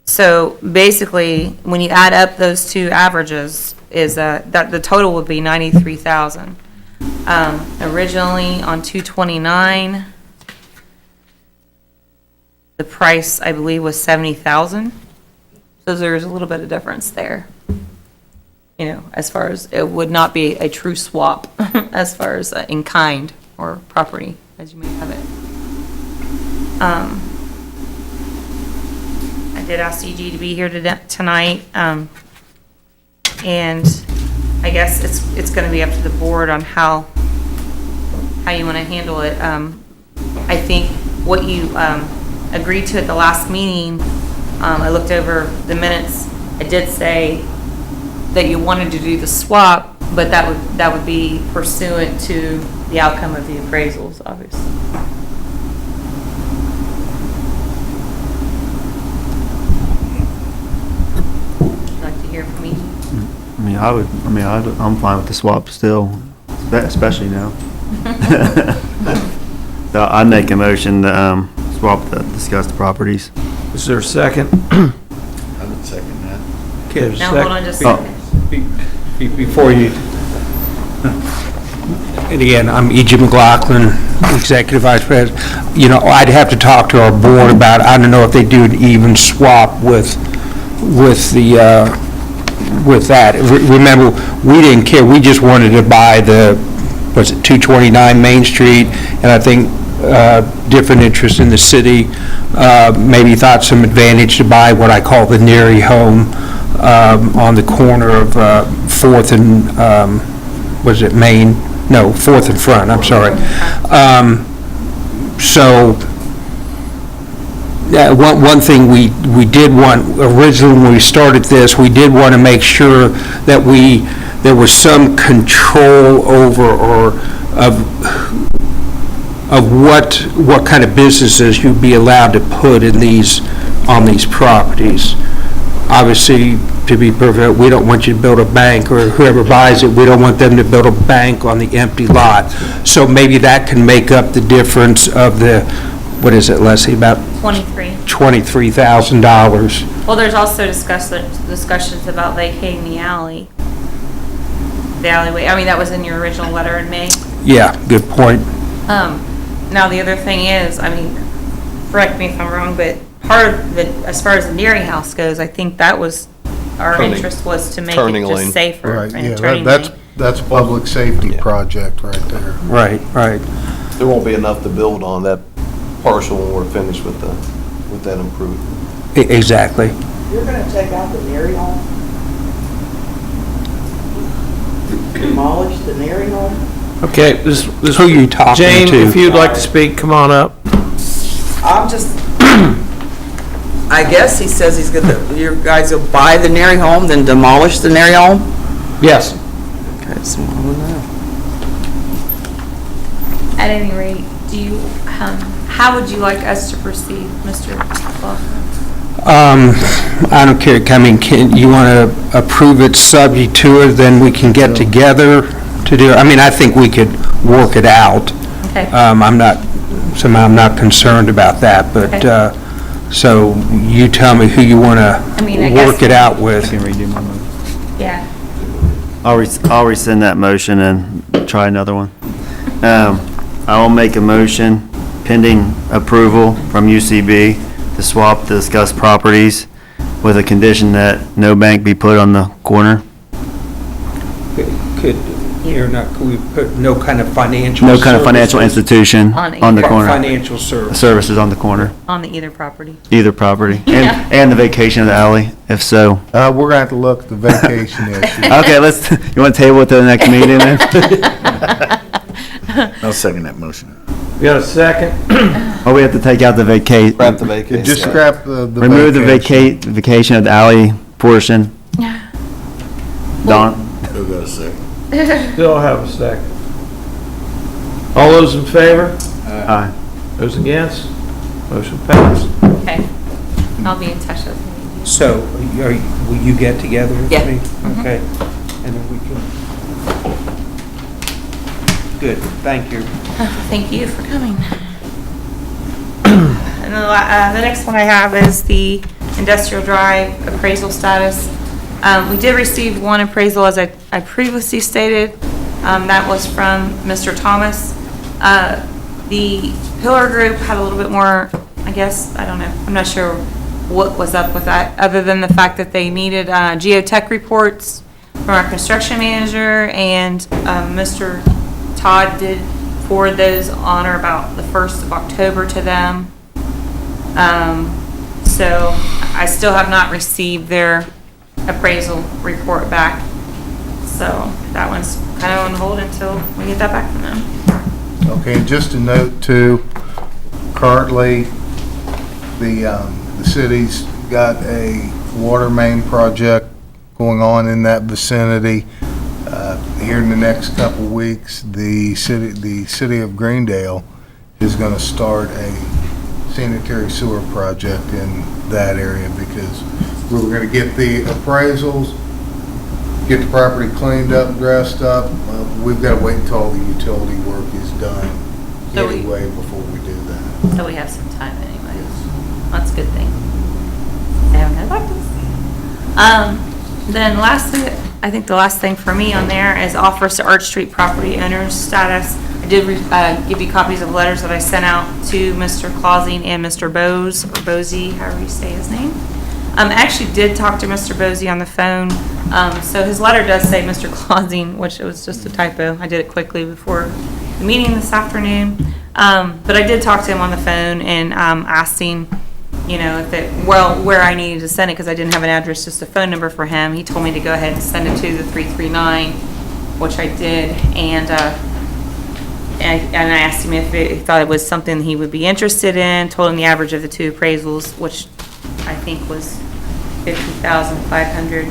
So basically, when you add up those two averages, is that the total would be 93,000. Originally on 229, the price I believe was 70,000. So there's a little bit of difference there. You know, as far as it would not be a true swap as far as in kind or property as you may have it. I did ask EG to be here tonight, and I guess it's going to be up to the board on how you want to handle it. I think what you agreed to at the last meeting, I looked over the minutes. I did say that you wanted to do the swap, but that would be pursuant to the outcome of the appraisals, obviously. Would you like to hear from me? I'm fine with the swap still, especially now. So I make a motion to swap the discussed properties. Is there a second? I would second that. Okay, Now, hold on just a second. Before you, and again, I'm E.G. McLaughlin, Executive Vice President. You know, I'd have to talk to our board about, I don't know if they do an even swap with that. Remember, we didn't care, we just wanted to buy the, 229 Main Street, and I think different interests in the city maybe thought some advantage to buy what I call the Neary home on the corner of 4th and, was it Main? No, 4th and Front, I'm sorry. So, one thing we did want, originally when we started this, we did want to make sure that there was some control over or of what kind of businesses you'd be allowed to put in on these properties. Obviously, to be perfect, we don't want you to build a bank, or whoever buys it, we don't want them to build a bank on the empty lot. So maybe that can make up the difference of the, what is it, Leslie, about $23,000. Well, there's also discussions about vacating the alleyway. I mean, that was in your original letter in May. Yeah, good point. Now, the other thing is, I mean, correct me if I'm wrong, but part of the, as far as the Neary house goes, I think that was, our interest was to make it just safer. Right, and yeah, turning that's lane. a public safety project right there. Right. There won't be enough to build on that parcel when we're finished with that improvement. Exactly. You're going to take out the Neary home? demolish the Neary home? Okay, this, Who you talking Jane, to? if you'd like to speak, come on up. I'm just, I guess he says he's gonna, you guys will buy the Neary home, then demolish the Neary home? Yes. Okay, so I don't know. At any rate, do you, how would you like us to proceed, Mr. Laughlin? I don't care, I mean, you want to approve it subject to it, then we can get together to do, I mean, I think we could work it out. Okay. I'm not concerned about that, but, Okay. so you tell me who you want to mean, I guess- work it out with. Can redo my motion. Yeah. I'll rescind that motion and try another one. I will make a motion pending approval from UCB to swap the discussed properties with a condition that no bank be put on the corner. Could we put no kind of financial No kind of financial services? institution On on the either. corner. Financial service. Services on the corner, On the either property. either property. Yeah. And the vacation of the alley, if so. We're gonna have to look at the vacation issue. Okay, you want to table it to the next meeting then? I'll second that motion. You got a second? Or we have to take out the vacate, Just scrap the remove the vacation. vacation of the alley portion. Don? Who got a second? Still have a second. All those in favor? Aye. Those against? Motion passed. Okay. I'll be in touch with you. So, will you get together with Yeah. me? Okay. And then we can... Good, thank you. Thank you for coming. And the next one I have is the Industrial Drive appraisal status. We did receive one appraisal, as I previously stated. That was from Mr. Thomas. The Pillar Group had a little bit more, I guess, I don't know, I'm not sure what was up with that, other than the fact that they needed geotech reports from our construction manager, and Mr. Todd did forward those on or about the 1st of October to them. So I still have not received their appraisal report back. So that one's kind of on hold until we get that back from them. Okay, and just a note too, currently, the city's got a water main project going on in that vicinity. Here in the next couple weeks, the city of Greendale is gonna start a sanitary sewer project in that area, because we were gonna get the appraisals, get the property cleaned up, dressed up. We've gotta wait until all the utility work is done So we- anyway before we do that. So we have some time anyway. That's a good thing. I haven't had like this. Then lastly, I think the last thing for me on there is offers to Arch Street property owners status. I did give you copies of letters that I sent out to Mr. Clausing and Mr. Bose, or Bosey, however you say his name. I actually did talk to Mr. Bosey on the phone. So his letter does say Mr. Clausing, which it was just a typo. I did it quickly before the meeting this afternoon. But I did talk to him on the phone and asked him, you know, where I needed to send it, because I didn't have an address, just a phone number for him. He told me to go ahead and send it to the 339, which I did, and I asked him if he thought it was something he would be interested in. Told him the average of the two appraisals, which I think was 50,500.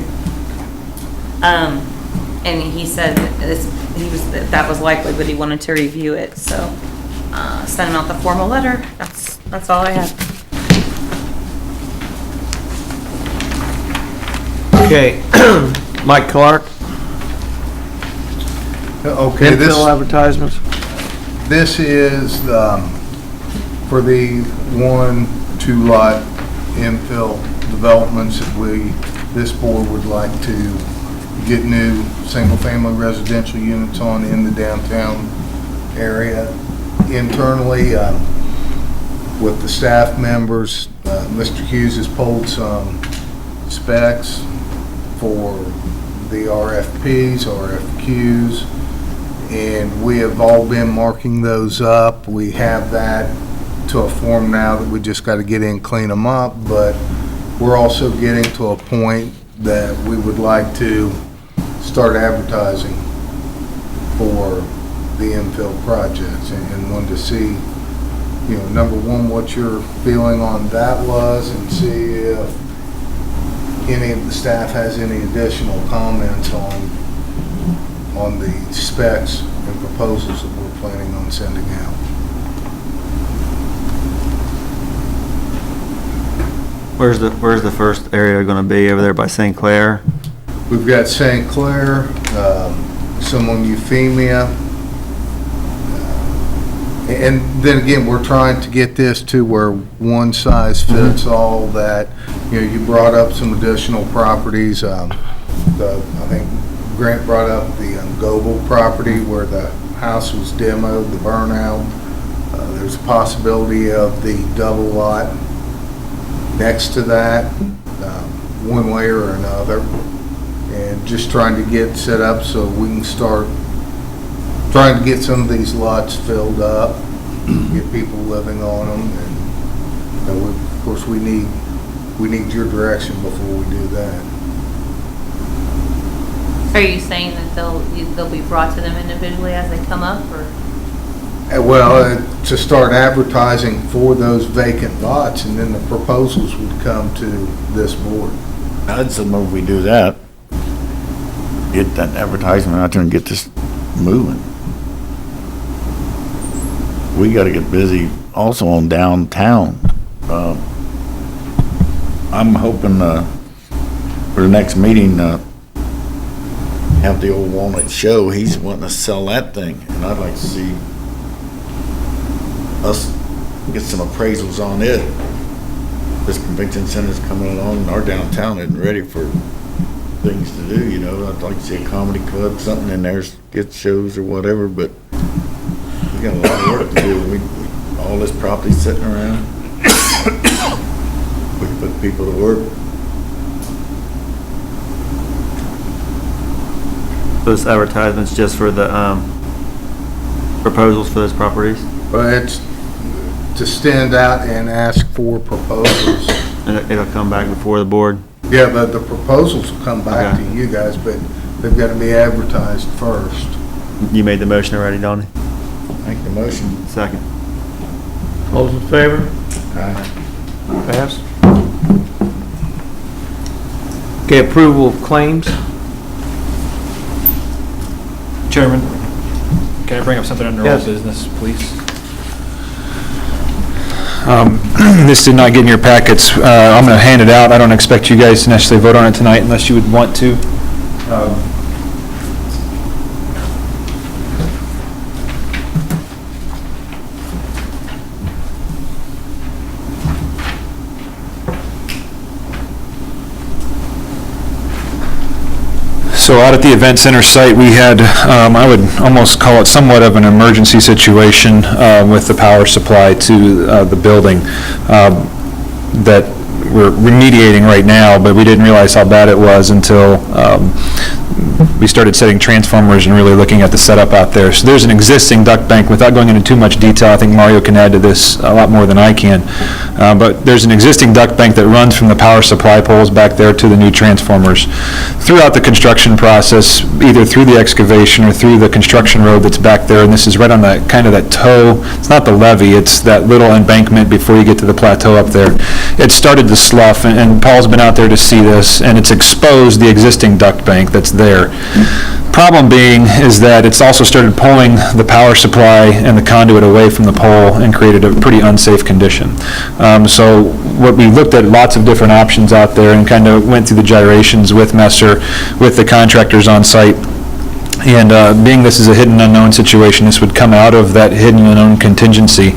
And he said that was likely, but he wanted to review it, so sent him out the formal letter. That's all I have. Okay, Mike Clark, Okay, infill advertisements. this is for the 1-2 lot infill developments that this board would like to get new single-family residential units on in the downtown area. Internally, with the staff members, Mr. Hughes has pulled some specs for the RFPs, RFQs, and we have all been marking those up. We have that to a form now that we just got to get in, clean them up, but we're also getting to a point that we would like to start advertising for the infill projects, and wanted to see, you know, number one, what your feeling on that was, and see if any of the staff has any additional comments on the specs and proposals that we're planning on sending out. Where's the first area gonna be, over there by St. Clair? We've got St. Clair, some on Euphemia. And then again, we're trying to get this to where one size fits all, that, you know, you brought up some additional properties. I think Grant brought up the Goebel property where the house was demoed, the burnout. There's a possibility of the double lot next to that, one way or another. And just trying to get set up so we can start trying to get some of these lots filled up, get people living on them, and, you know, of course, we need your direction before we do that. Are you saying that they'll be brought to them individually as they come up, or? Well, to start advertising for those vacant lots, and then the proposals would come to this board. I'd suppose we do that. Get that advertisement out there and get this moving. We gotta get busy also on downtown. I'm hoping, for the next meeting, have the old Walnut Show. He's wanting to sell that thing, and I'd like to see us get some appraisals on it. This convention center's coming along, and our downtown isn't ready for things to do, you know. I'd like to see a comedy club, something in there, skit shows or whatever, but we got a lot of work to do. All this property sitting around. We can put people to work. Those advertisements just for the, proposals for those properties? But it's to stand out and ask for proposals. And it'll come back before the board? Yeah, the proposals will come back to you guys, but they've got to be advertised first. You made the motion already, Donnie? Make the motion. Second. All those in favor? Aye. Pass. Okay, approval of claims. Chairman, can I bring up something under Yes. old business, please? This did not get in your packets. I'm going to hand it out. I don't expect you guys to necessarily vote on it tonight unless you would want to. So out at the event center site, we had, I would almost call it somewhat of an emergency situation with the power supply to the building that we're remediating right now, but we didn't realize how bad it was until we started setting transformers and really looking at the setup out there. So there's an existing duct bank. Without going into too much detail, I think Mario can add to this a lot more than I can. But there's an existing duct bank that runs from the power supply poles back there to the new transformers. Throughout the construction process, either through the excavation or through the construction road that's back there, and this is right on that kind of that toe, it's not the levee, it's that little embankment before you get to the plateau up there. It started to slough, and Paul's been out there to see this, and it's exposed the existing duct bank that's there. Problem being is that it's also started pulling the power supply and the conduit away from the pole and created a pretty unsafe condition. So what we looked at lots of different options out there and kind of went through the gyrations with Messer, with the contractors on site. And being this is a hidden unknown situation, this would come out of that hidden unknown contingency.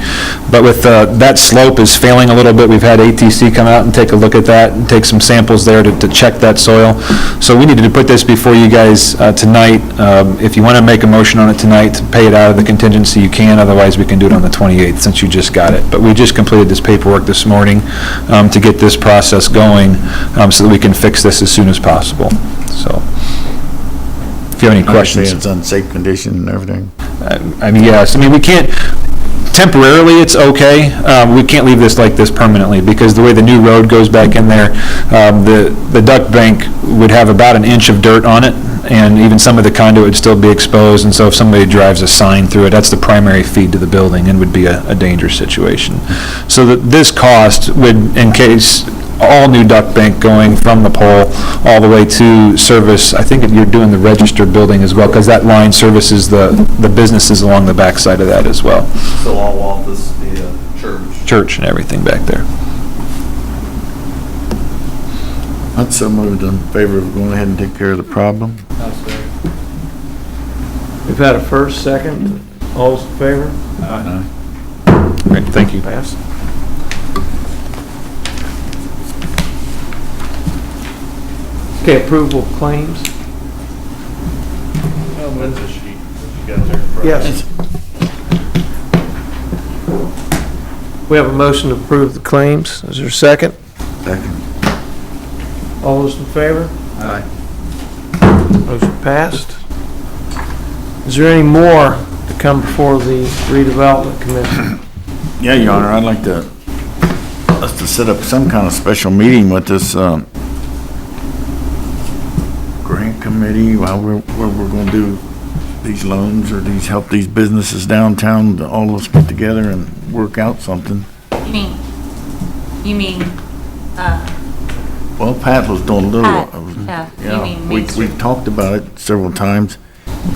But with that slope is failing a little bit, we've had ATC come out and take a look at that and take some samples there to check that soil. So we needed to put this before you guys tonight. If you want to make a motion on it tonight to pay it out of the contingency, you can. Otherwise, we can do it on the 28th since you just got it. But we just completed this paperwork this morning to get this process going so that we can fix this as soon as possible. So. If you have any questions. It's unsafe condition and everything. I mean, yes. I mean, we can't, temporarily it's okay. We can't leave this like this permanently because the way the new road goes back in there, the duct bank would have about an inch of dirt on it and even some of the conduit would still be exposed, and so if somebody drives a sign through it, that's the primary feed to the building and would be a dangerous situation. So that this cost would, in case all new duct bank going from the pole all the way to service, I think you're doing the registered building as well, because that line services the businesses along the backside of that as well. So all office, the church. Church and everything back there. I'd so moved in favor of going ahead and take care of the problem. We've had a first, second. All those in favor? Great, thank you. Passed. Okay, approval of claims? That's a sheet that you got there in front of you. Yes. We have a motion to approve the claims. Is there a second? Second. All those in favor? Aye. Motion passed. Is there any more to come before the redevelopment commission? Yeah, Your Honor, I'd like us to set up some kind of special meeting with this, grant committee, while we're gonna do these loans or help these businesses downtown, to all of us get together and work out something. You mean, Well, Pat was doing a little. Pat, yeah, you mean Main Street. We've talked about it several times.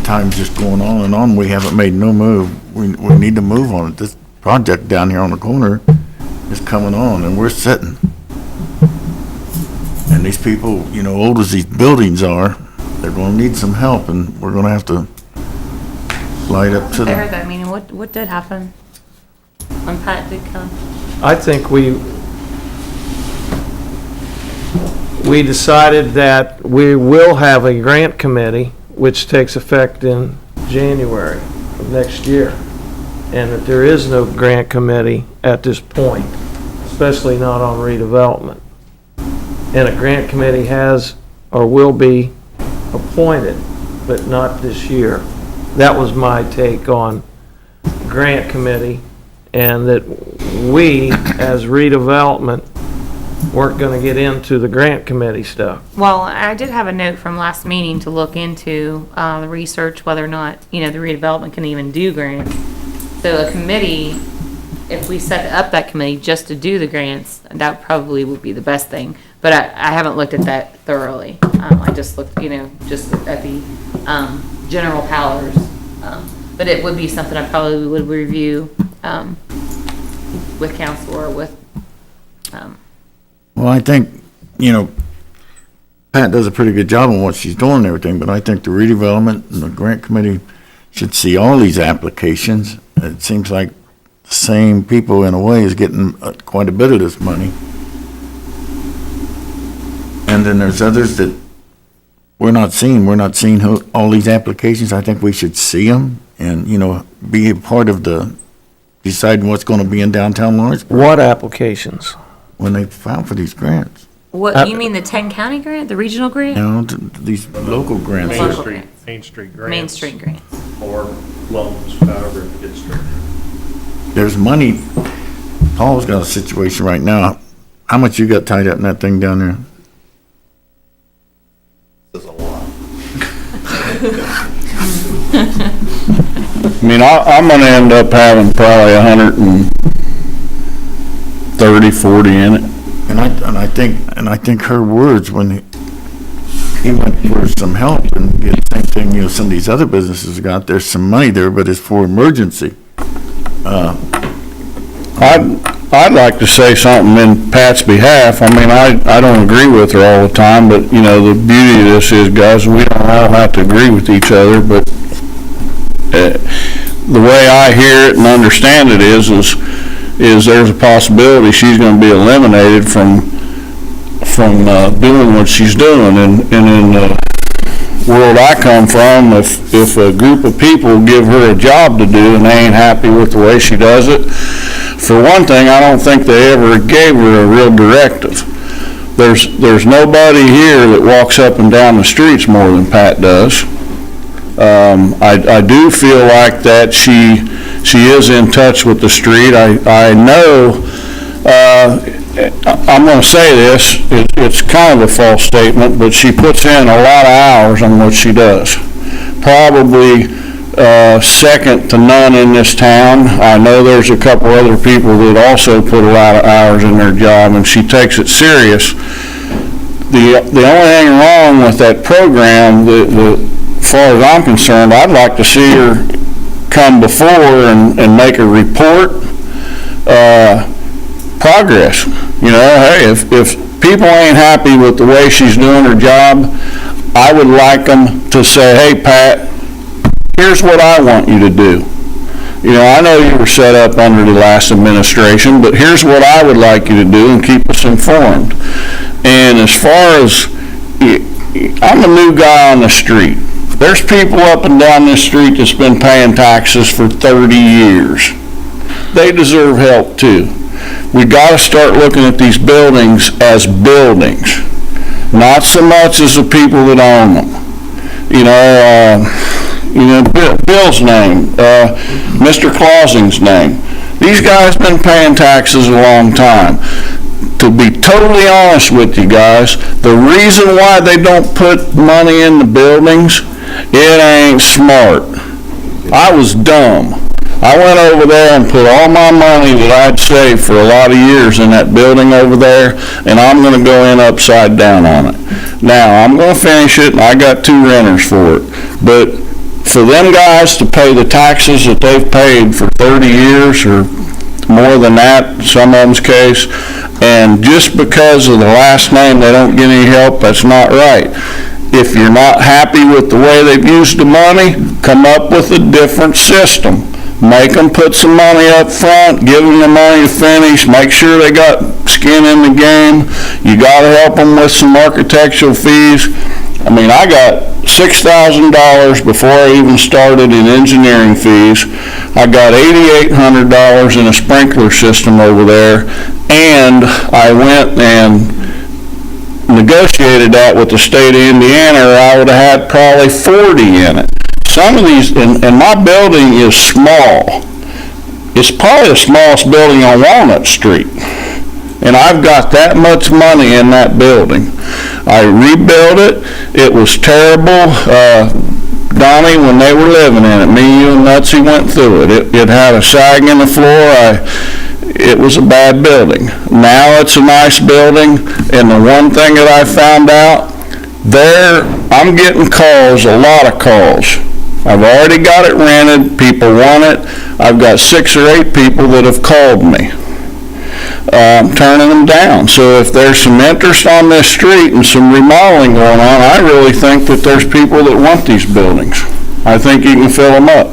Time's just going on and on. We haven't made no move. We need to move on it. This project down here on the corner is coming on and we're sitting. And these people, old as these buildings are, they're gonna need some help and we're gonna have to light up to I heard them. that meeting. What did happen when Pat did come? I think we decided that we will have a grant committee, which takes effect in January of next year, and that there is no grant committee at this point, especially not on redevelopment. And a grant committee has or will be appointed, but not this year. That was my take on grant committee, and that we, as redevelopment, weren't going to get into the grant committee stuff. Well, I did have a note from last meeting to look into the research, whether or not, the redevelopment can even do grants. So a committee, if we set up that committee just to do the grants, that probably would be the best thing. But I haven't looked at that thoroughly. I just looked, just at the general powers. But it would be something I probably would review with council or with. Well, I think, Pat does a pretty good job on what she's doing and everything, but I think the redevelopment and the grant committee should see all these applications. It seems like the same people in a way is getting quite a bit of this money. And then there's others that we're not seeing. We're not seeing all these applications. I think we should see them and, be a part of deciding what's going to be in downtown Lawrenceburg. What applications? When they file for these grants. What, you mean the 10 county grant, the regional grant? These local grants. Main are- Street. Main Street grants. Main Street grants. Or loans, however it gets structured. There's money. Paul's got a situation right now. How much you got tied up in that thing down there? There's a lot. I mean, I'm gonna end up having probably 130, 40 in it. And I think her words when he went for some help and get the same thing, some of these other businesses got, there's some money there, but it's for emergency. I'd like to say something in Pat's behalf. I mean, I don't agree with her all the time, but, the beauty of this is, guys, we don't all have to agree with each other, but the way I hear it and understand it is there's a possibility she's gonna be eliminated from doing what she's doing, and in the world I come from, if a group of people give her a job to do and they ain't happy with the way she does it, for one thing, I don't think they ever gave her a real directive. There's nobody here that walks up and down the streets more than Pat does. I do feel like that she is in touch with the street. I know, I'm gonna say this, it's kind of a false statement, but she puts in a lot of hours on what she does. Probably, second to none in this town. I know there's a couple other people that also put a lot of hours in their job, and she takes it serious. The only thing wrong with that program, as far as I'm concerned, I'd like to see her come before and make a report, progress. You know, hey, if people ain't happy with the way she's doing her job, I would like them to say, hey, Pat, here's what I want you to do. You know, I know you were set up under the last administration, but here's what I would like you to do and keep us informed. And as far as, I'm a new guy on the street. There's people up and down this street that's been paying taxes for 30 years. They deserve help too. We got to start looking at these buildings as buildings, not so much as the people that own them. Bill's name, Mr. Clausing's name. These guys been paying taxes a long time. To be totally honest with you guys, the reason why they don't put money in the buildings, it ain't smart. I was dumb. I went over there and put all my money that I'd saved for a lot of years in that building over there, and I'm going to go in upside down on it. Now, I'm going to finish it, and I got 2 renters for it. But for them guys to pay the taxes that they've paid for 30 years or more than that, in some of them's case, and just because of the last name they don't get any help, that's not right. If you're not happy with the way they've used the money, come up with a different system. Make them put some money up front, give them the money to finish, make sure they got skin in the game. You got to help them with some architectural fees. I mean, I got $6,000 before I even started in engineering fees. I got $8,800 in a sprinkler system over there, and I went and negotiated that with the state of Indiana, or I would have had probably 40 in it. Some of these, and my building is small. It's probably the smallest building on Walnut Street. And I've got that much money in that building. I rebuilt it. It was terrible. Donnie, when they were living in it, me, you, and Nutsy went through it. It had a sag in the floor. It was a bad building. Now it's a nice building, and the one thing that I found out, I'm getting calls, a lot of calls. I've already got it rented, people want it. I've got 6 or 8 people that have called me. I'm turning them down. So if there's some interest on this street and some remodeling going on, I really think that there's people that want these buildings. I think you can fill them up.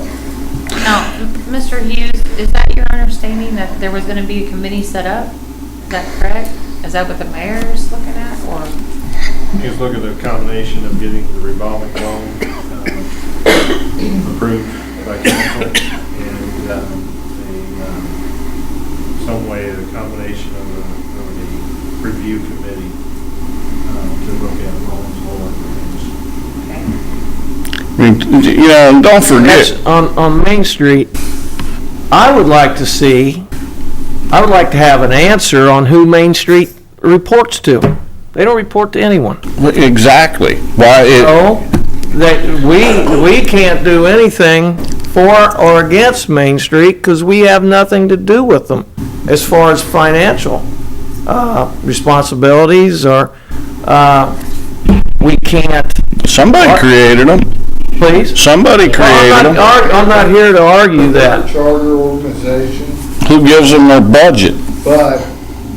Now, Mr. Hughes, is that your understanding that there was going to be a committee set up? Is that correct? Is that what the mayor is looking at, or? Just look at the combination of getting the revolving loan approved by council and some way, the combination of a review committee to look at loans, lower things. You know, and don't forget. On Main Street, I would like to have an answer on who Main Street reports to. They don't report to anyone. Exactly. We can't do anything for or against Main Street because we have nothing to do with them as far as financial responsibilities, or we can't. Somebody created them. Please? Somebody created them. I'm not here to argue that. Charter organization, Who gives them their budget? but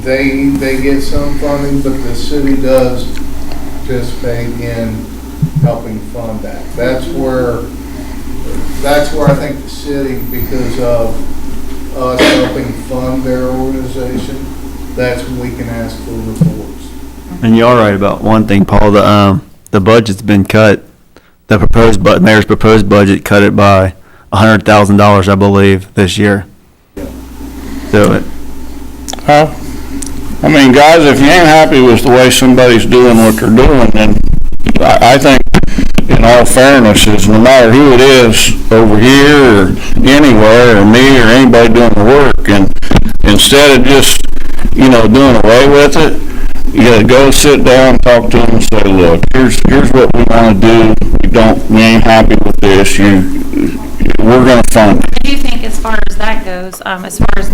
they get some funding, but the city does participate in helping fund that. That's where I think the city, because of us helping fund their organization, that's when we can ask for reports. And you are right about one thing, Paul, the budget's been cut. The mayor's proposed budget cut it by $100,000, I believe, this year. So I mean, guys, if you ain't happy with the way somebody's doing what they're doing, then I think, in all fairness, is no matter who it is over here or anywhere, or me or anybody doing the work, and instead of just, doing away with it. You gotta go sit down, talk to them and say, look, here's what we wanna do. We ain't happy with this. We're gonna fund it. I do think as far as that goes, as far as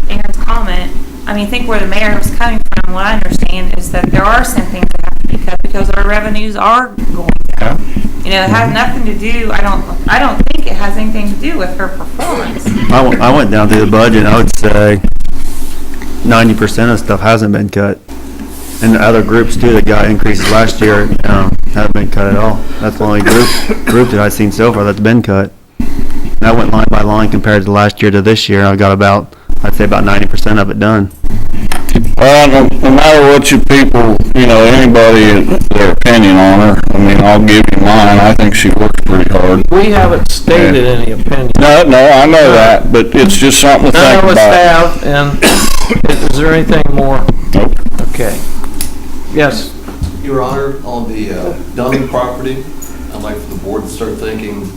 Aaron's comment, I mean, I think where the mayor was coming from, what I understand is that there are some things that have to be cut because our revenues are going down. It has nothing to do, I don't think it has anything to do with her performance. I went down through the budget, and I would say 90% of stuff hasn't been cut. And the other groups too that got increases last year, haven't been cut at all. That's the only group that I've seen so far that's been cut. And I went line by line compared to last year to this year. I got I'd say about 90% of it done. Well, no matter what you people, anybody, their opinion on her, I'll give you mine. I think she works pretty hard. We haven't stated any opinion. No, I know that, but it's just something to think None of us about. have, and is there anything more? Nope. Okay. Yes. Your Honor, on the Dunning property, I'd like for the board to start thinking,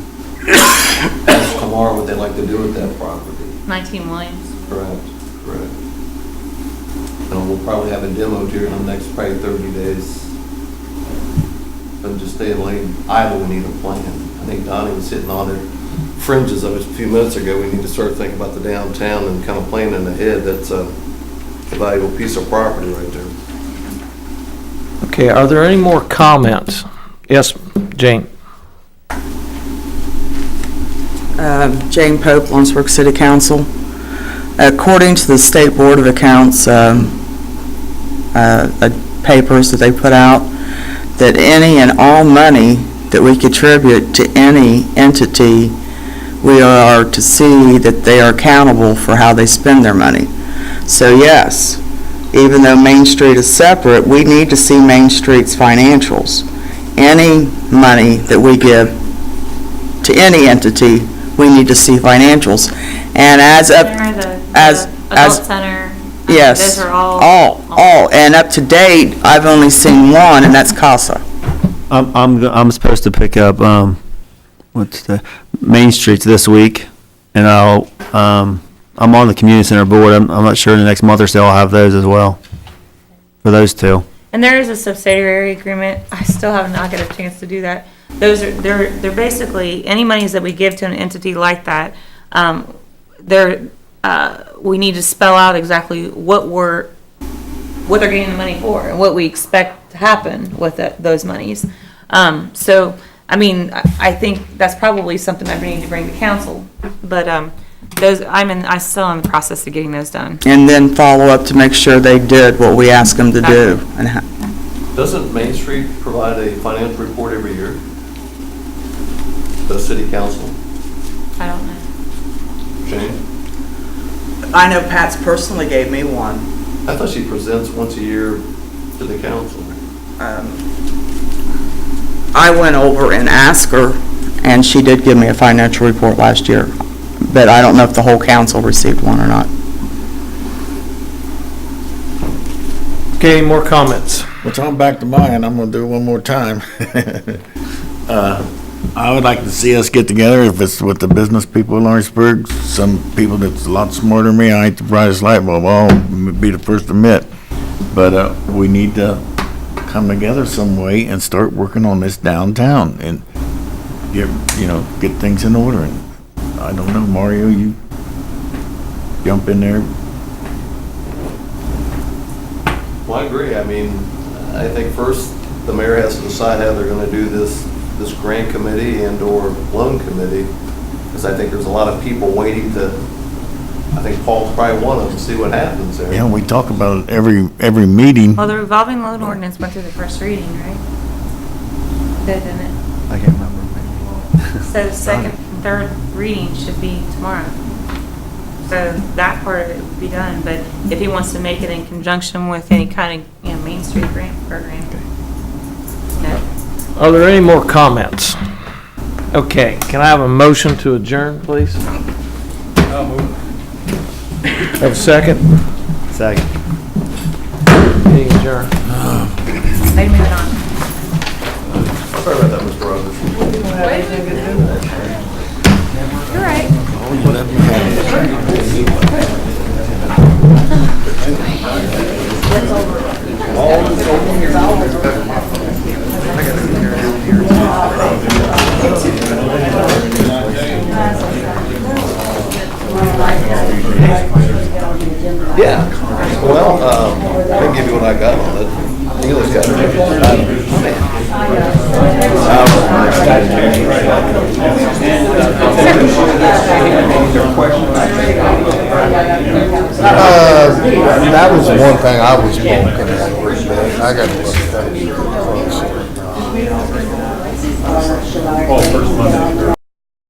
as tomorrow, what they'd like to do with that property. 19 Williams. Correct. And we'll probably have a demo here in the next probably 30 days. But just staying idle, we need a plan. I think Donnie was hitting on the fringes of it a few minutes ago. We need to start thinking about the downtown and kind of planning ahead. That's a valuable piece of property right there. Okay, are there any more comments? Yes, Jane. Jane Pope, Lawrenceburg City Council. According to the State Board of Accounts papers that they put out, that any and all money that we contribute to any entity, we are to see that they are accountable for how they spend their money. So yes, even though Main Street is separate, we need to see Main Street's financials. Any money that we give to any entity, we need to see financials. And Adult Center. Yes, Those are all. And up to date, I've only seen one, and that's CASA. I'm supposed to pick up what's the Main Streets this week, and I'm on the community center board. I'm not sure in the next month or so I'll have those as well for those two. And there is a subsidiary agreement. I still have not got a chance to do that. They're basically, any monies that we give to an entity like that, we need to spell out exactly what they're getting the money for and what we expect to happen with those monies. So, I think that's probably something I need to bring to council, but, I'm still in the process of getting those done. And then follow up to make sure they did what we asked them to do. Doesn't Main Street provide a financial report every year? The city council? I don't know. Jane? I know Pat's personally gave me one. I thought she presents once a year to the council. I went over and asked her, and she did give me a financial report last year, but I don't know if the whole council received one or not. Okay, any more comments? Well, so I'm back to mine, I'm gonna do it one more time. I would like to see us get together, if it's with the business people in Lawrenceburg, some people that's a lot smarter than me, I ain't the brightest light bulb, I'll be the first to admit. But, we need to come together some way and start working on this downtown and get things in order. And I don't know, Mario, you jump in there. Well, I agree. I think first the mayor has to decide how they're going to do this grant committee and or loan committee, because I think there's a lot of people waiting to, I think Paul's probably one of them, to see what happens there. Yeah, we talk about it every meeting. Well, the revolving loan ordinance went through the first reading, right? Didn't it? I can't remember. So the second and third reading should be tomorrow. So that part of it would be done, but if he wants to make it in conjunction with any kind of, Main Street grant program. No. Are there any more comments? Okay, can I have a motion to adjourn, please? Have a second? Second. Meeting adjourned. They move it on. Sorry about that, Mr. Rogers. You're right. Yeah, well, I can give you what I got on it. Neely's got That was one thing I was looking at a little bit. I got to look at that closer. Well, first Monday.